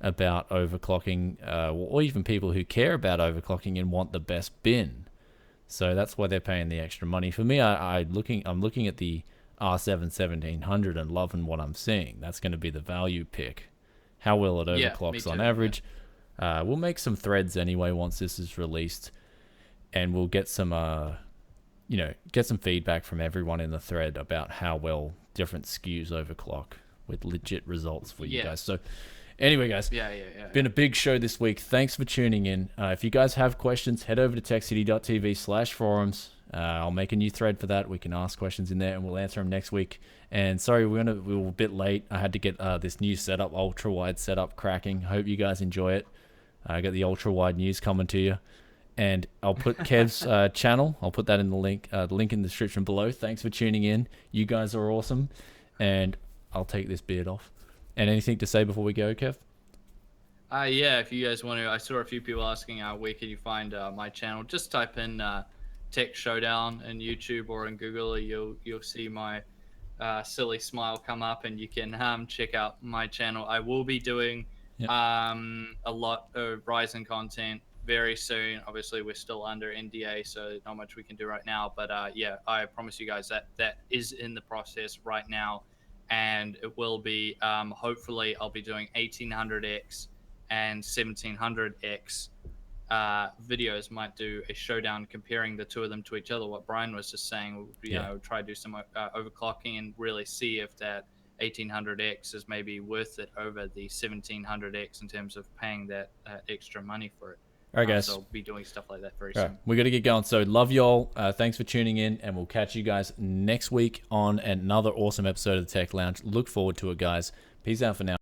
about overclocking, or even people who care about overclocking and want the best bin. So that's why they're paying the extra money. For me, I'm looking at the R7 1700 and loving what I'm seeing. That's going to be the value pick. How well it overclocks on average. We'll make some threads anyway once this is released, and we'll get some feedback from everyone in the thread about how well different SKUs overclock with legit results for you guys. So anyway, guys, been a big show this week. Thanks for tuning in. If you guys have questions, head over to techcity.tv/forums. I'll make a new thread for that. We can ask questions in there, and we'll answer them next week. And sorry, we were a bit late. I had to get this new setup, ultra wide setup, cracking. Hope you guys enjoy it. I got the ultra wide news coming to you, and I'll put Kev's channel. I'll put that in the link in the description below. Thanks for tuning in. You guys are awesome, and I'll take this beard off. And anything to say before we go, Kev? Yeah, if you guys want to, I saw a few people asking where can you find my channel. Just type in Tech Showdown in YouTube or in Google. You'll see my silly smile come up, and you can check out my channel. I will be doing a lot of Ryzen content very soon. Obviously, we're still under NDA, so not much we can do right now. But yeah, I promise you guys that is in the process right now, and it will be. Hopefully, I'll be doing 1800X and 1700X videos. Might do a showdown comparing the two of them to each other. What Brian was just saying, you know, try to do some overclocking and really see if that 1800X is maybe worth it over the 1700X in terms of paying that extra money for it. All right, guys. So I'll be doing stuff like that very soon. We got to get going. So love y'all. Thanks for tuning in, and we'll catch you guys next week on another awesome episode of the Tech Lounge. Look forward to it, guys. Peace out for now.